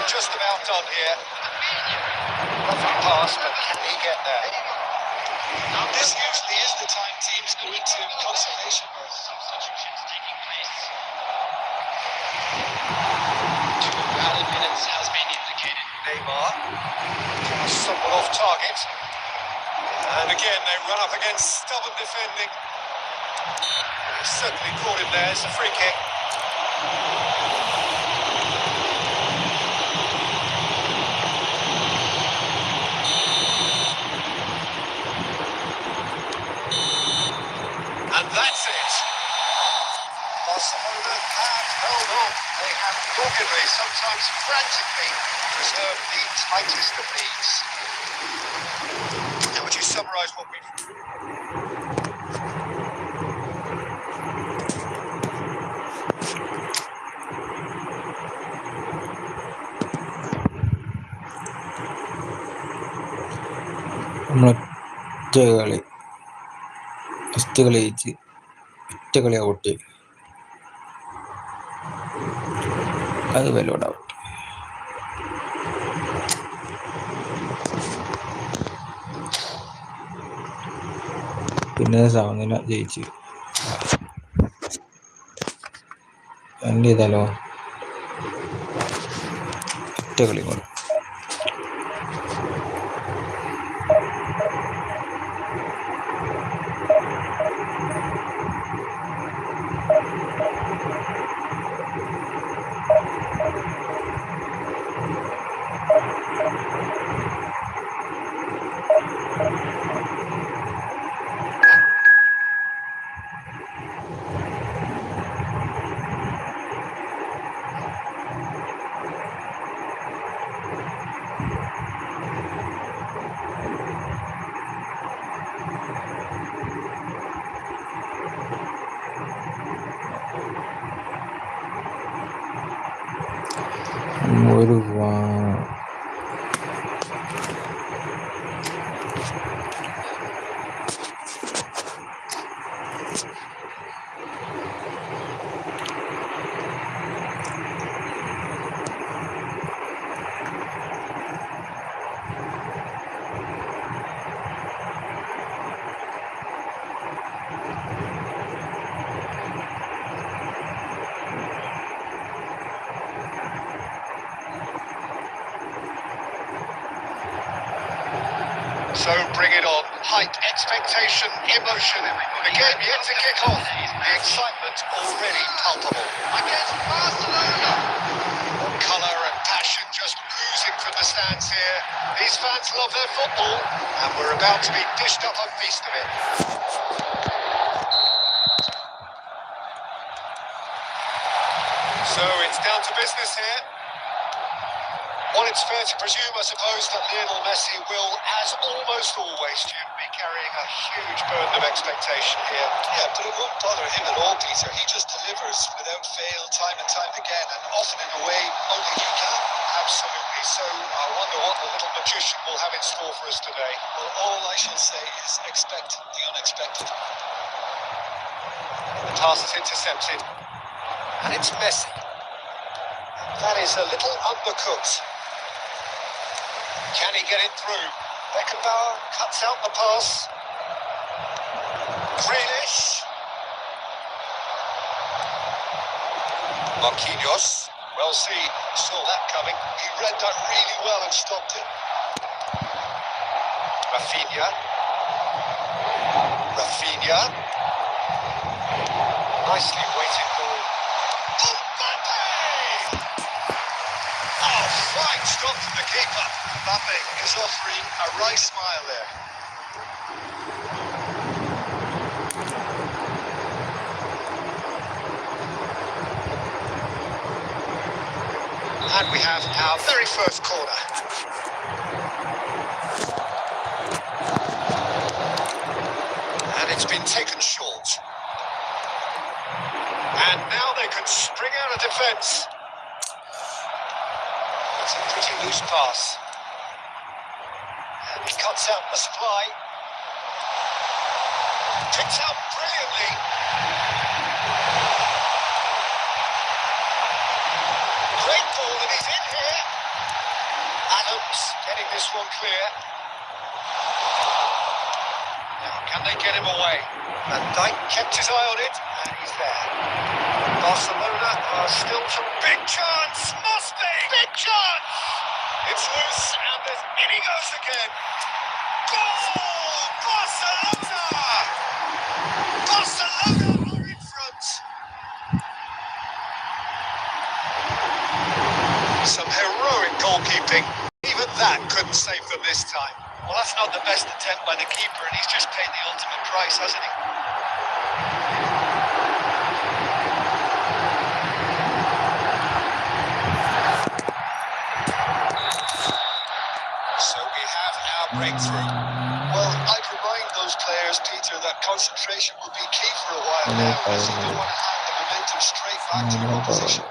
Just about done here. pass, but can he get there? This usually is the time teams go into conservation mode. Substitutions taking place. 2 added minutes has been indicated. Neymar, somewhat off target. And again, they run up against stubborn defending. He's certainly caught him there. It's a free kick. And that's it. Barcelona have held on. They have doggedly, sometimes frantically, preserved the tightest of leads. How would you summarise what we've... first കളി ജയിച്ച് ഒറ്റ കളി out, അത് വെല്ലോടാവും. പിന്നെ സമനില ജയിച്ച് end ചെയ്താലോ, ഒറ്റ കളി കൂടെ. ഒരു So bring it on. Hype, expectation, emotion. The game yet to kick off. The excitement already palpable. Against Barcelona. Colour and passion just oozing from the stands here. These fans love their football, and we're about to be dished up a feast of it. So it's down to business here. Well, it's fair to presume, I suppose, that Lionel Messi will, as almost always, Jim, be carrying a huge burden of expectation here. Yeah, but it won't bother him at all, Peter. He just delivers without fail, time and time again, and often in a way only he can. Absolutely. So I wonder what the little magician will have in store for us today. Well, all I shall say is expect the unexpected. The pass is intercepted. And it's Messi. That is a little undercooked. Can he get it through? Beckenbauer cuts out the pass. Grealish. Marquinhos. Well seen. Saw that coming. He read that really well and stopped it. Rafinha. Nicely weighted ball. Oh, fine stop from the keeper. Mbappe is offering a wry smile there. And we have our very first corner. And it's been taken short. And now they can string out a defence. It's a pretty loose pass. And he cuts out the supply. Picks out brilliantly. Great ball, and he's in here. And Helps getting this one clear. Now, can they get him away? Van Dijk kept his eye on it, and he's there. Barcelona are still to big chance. Must be big chance. It's loose, and in he goes again. Goal! Barcelona! Barcelona are in front. Some heroic goalkeeping. Even that couldn't save them this time. Well, that's not the best attempt by the keeper, and he's just paid the ultimate price, hasn't he? So we have our breakthrough. Well, I'd remind those players, Peter, that concentration will be key for a while now, as you don't want to hand the momentum straight back to your opposition.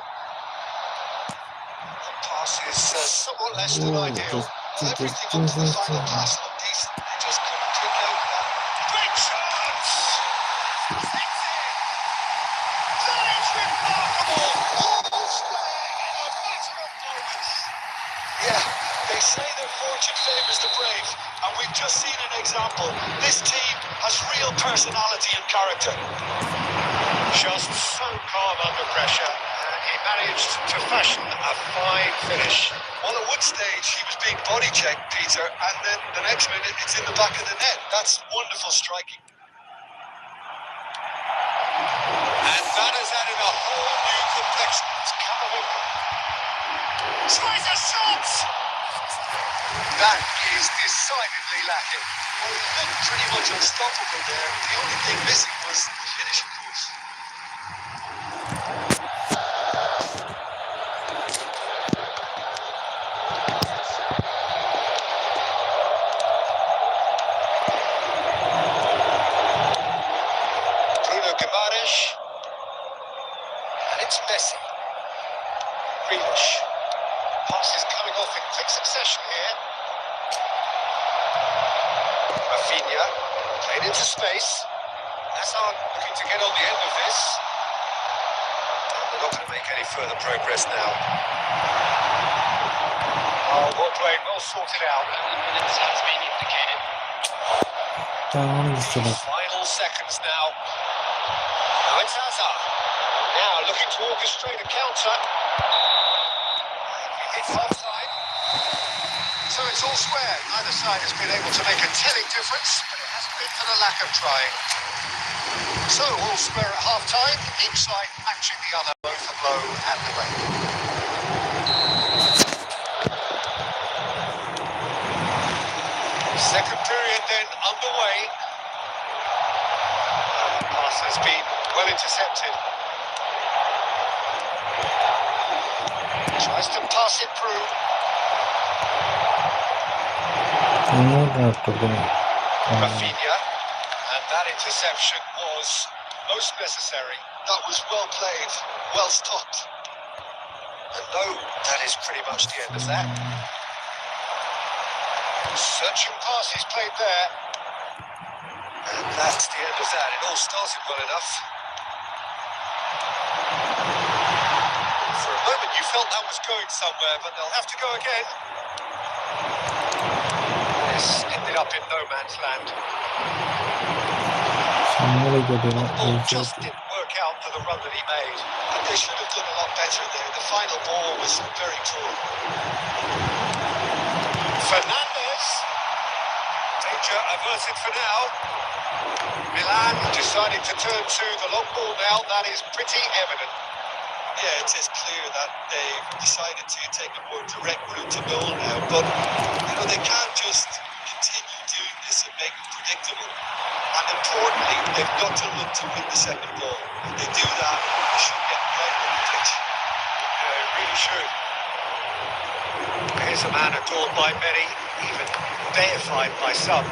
The pass is somewhat less than ideal. Everything up to the final pass looked decent. They just couldn't kick out that. Great chance! It's in! That is remarkable! Almost playing in a matter of moments. Yeah, they say that fortune favours the brave, and we've just seen an example. This team has real personality and character. Just so calm under pressure, and he managed to fashion a fine finish. Well, at one stage, he was being body checked, Peter, and then the next minute, it's in the back of the net. That's wonderful striking. And that has added a whole new complexion. It's Cameroon. Tries a shot! That is decidedly lacking. Well, he looked pretty much unstoppable there. The only thing missing was the finish, of course. And it's Messi. Grealish. Pass is coming off in quick succession here. Rafinha played into space. Hazard looking to get on the end of this. They're not going to make any further progress now. Oh, well played, well sorted out. Minutes has been indicated. Final seconds now. Now it's Hazard. Now looking to orchestrate a counter. Hit half time. So it's all square. Neither side has been able to make a telling difference, but it hasn't been for the lack of trying. So all square at half time. Each side matching the other, both the blow and the rain. Second period then underway. The pass has been well intercepted. Tries to pass it through. Rafinha. And that interception was most necessary. That was well played, well stopped. And no, that is pretty much the end of that. Searching pass is played there. And that's the end of that. It all started well enough. For a moment you felt that was going somewhere, but they'll have to go again. This ended up in no man's land. Ball just didn't work out for the run that he made. And they should have done a lot better there. The final ball was very poor. Fernandez. Danger averted for now. Milan deciding to turn to the long ball now. That is pretty evident. Yeah, it is clear that they've decided to take a more direct route to goal now. But, they can't just continue doing this and make it predictable. And importantly, they've got to look to win the second ball. If they do that, they should get right on the pitch. Yeah, they really should. Here's a man adored by many, even deified by some.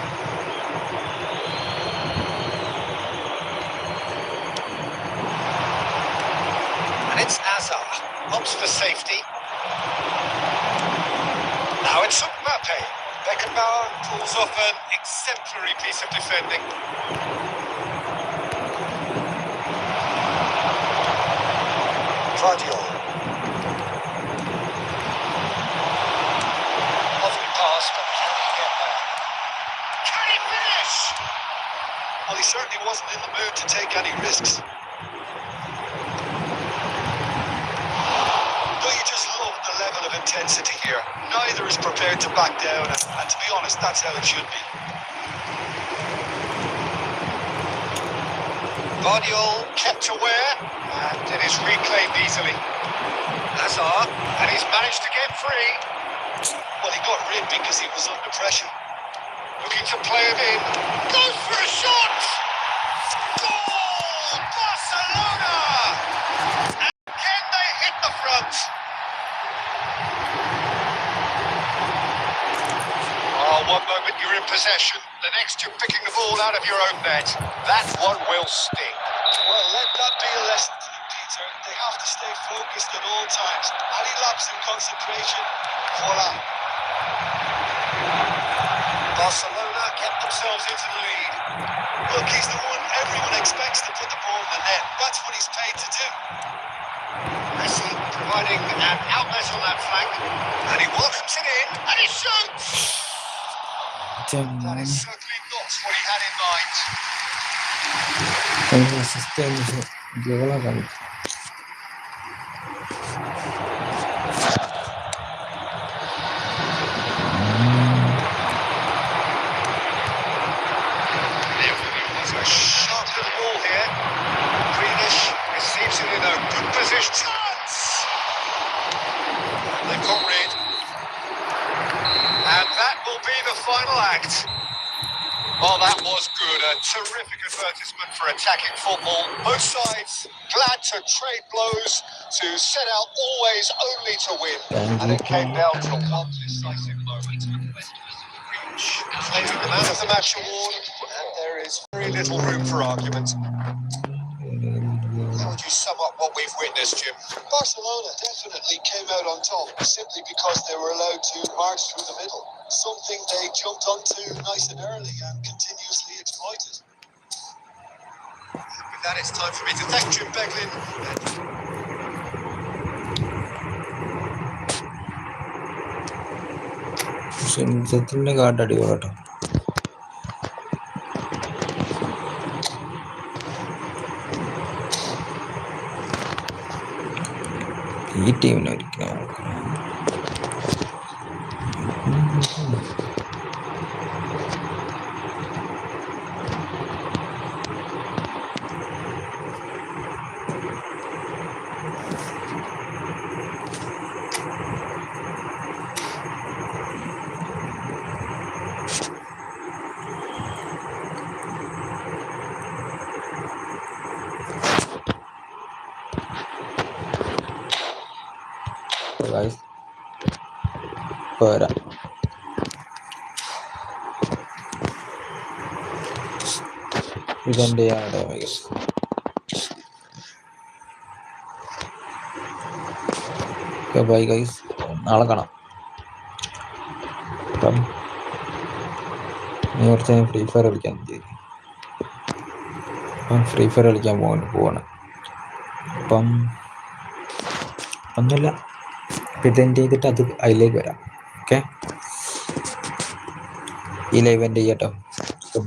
And it's Hazard, opts for safety. Now it's Mbappe. Beckenbauer pulls off an exemplary piece of defending. Guardiola. Well, he certainly wasn't in the mood to take any risks. But you just love the level of intensity here. Neither is prepared to back down, and to be honest, that's how it should be. Guardiola kept aware, and it is reclaimed easily. Hazard, and he's managed to get free. Well, he got rid because he was under pressure. Looking to play it in. Goes for a shot! Goal! Barcelona! Again they hit the front. Oh, one moment you're in possession, the next you're picking the ball out of your own net. That one will sting. Well, let that be a lesson to them, Peter. They have to stay focused at all times. Any lapse in concentration, voila. Barcelona kept themselves into the lead. Look, he's the one everyone expects to put the ball in the net. That's what he's paid to do. Messi providing an outlet on that flank. And he welcomes it in, and he shoots! That is certainly not what he had in mind. There's a sharp little ball here. Greenish receives it in a good position. Chance! They've got rid. And that will be the final act. Oh, that was good. A terrific advertisement for attacking football. Both sides glad to trade blows, to set out always only to win. And it came down to one decisive moment. Claiming the man of the match award, and there is very little room for argument. How would you sum up what we've witnessed, Jim? Barcelona definitely came out on top simply because they were allowed to march through the middle. Something they jumped onto nice and early and continuously exploited. With that, it's time for me to thank Jim Beglin. സിംസത്തിന്റെ card അടിപൊളിട്ടോ. ഈ ടീമിനെ ഒരിക്കലും പോരാ. ഇതെൻ്റെ bye guys, നാളെ കാണാം. അപ്പം നീ കുറച്ച് ഫ്രീ ഫയർ കളിക്കാൻ ഫ്രീ ഫയർ കളിക്കാൻ പോവാണ്. അപ്പം ഒന്നുമില്ല, ഇതെൻ്റെ ചെയ്തിട്ട് അത് അതിലേക്ക് വരാം. ഓക്കെ, ഈ ലൈവ് എൻ്റെ ചെയ്യാട്ടോ.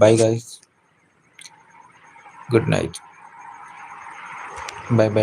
Bye guys, good night, bye by.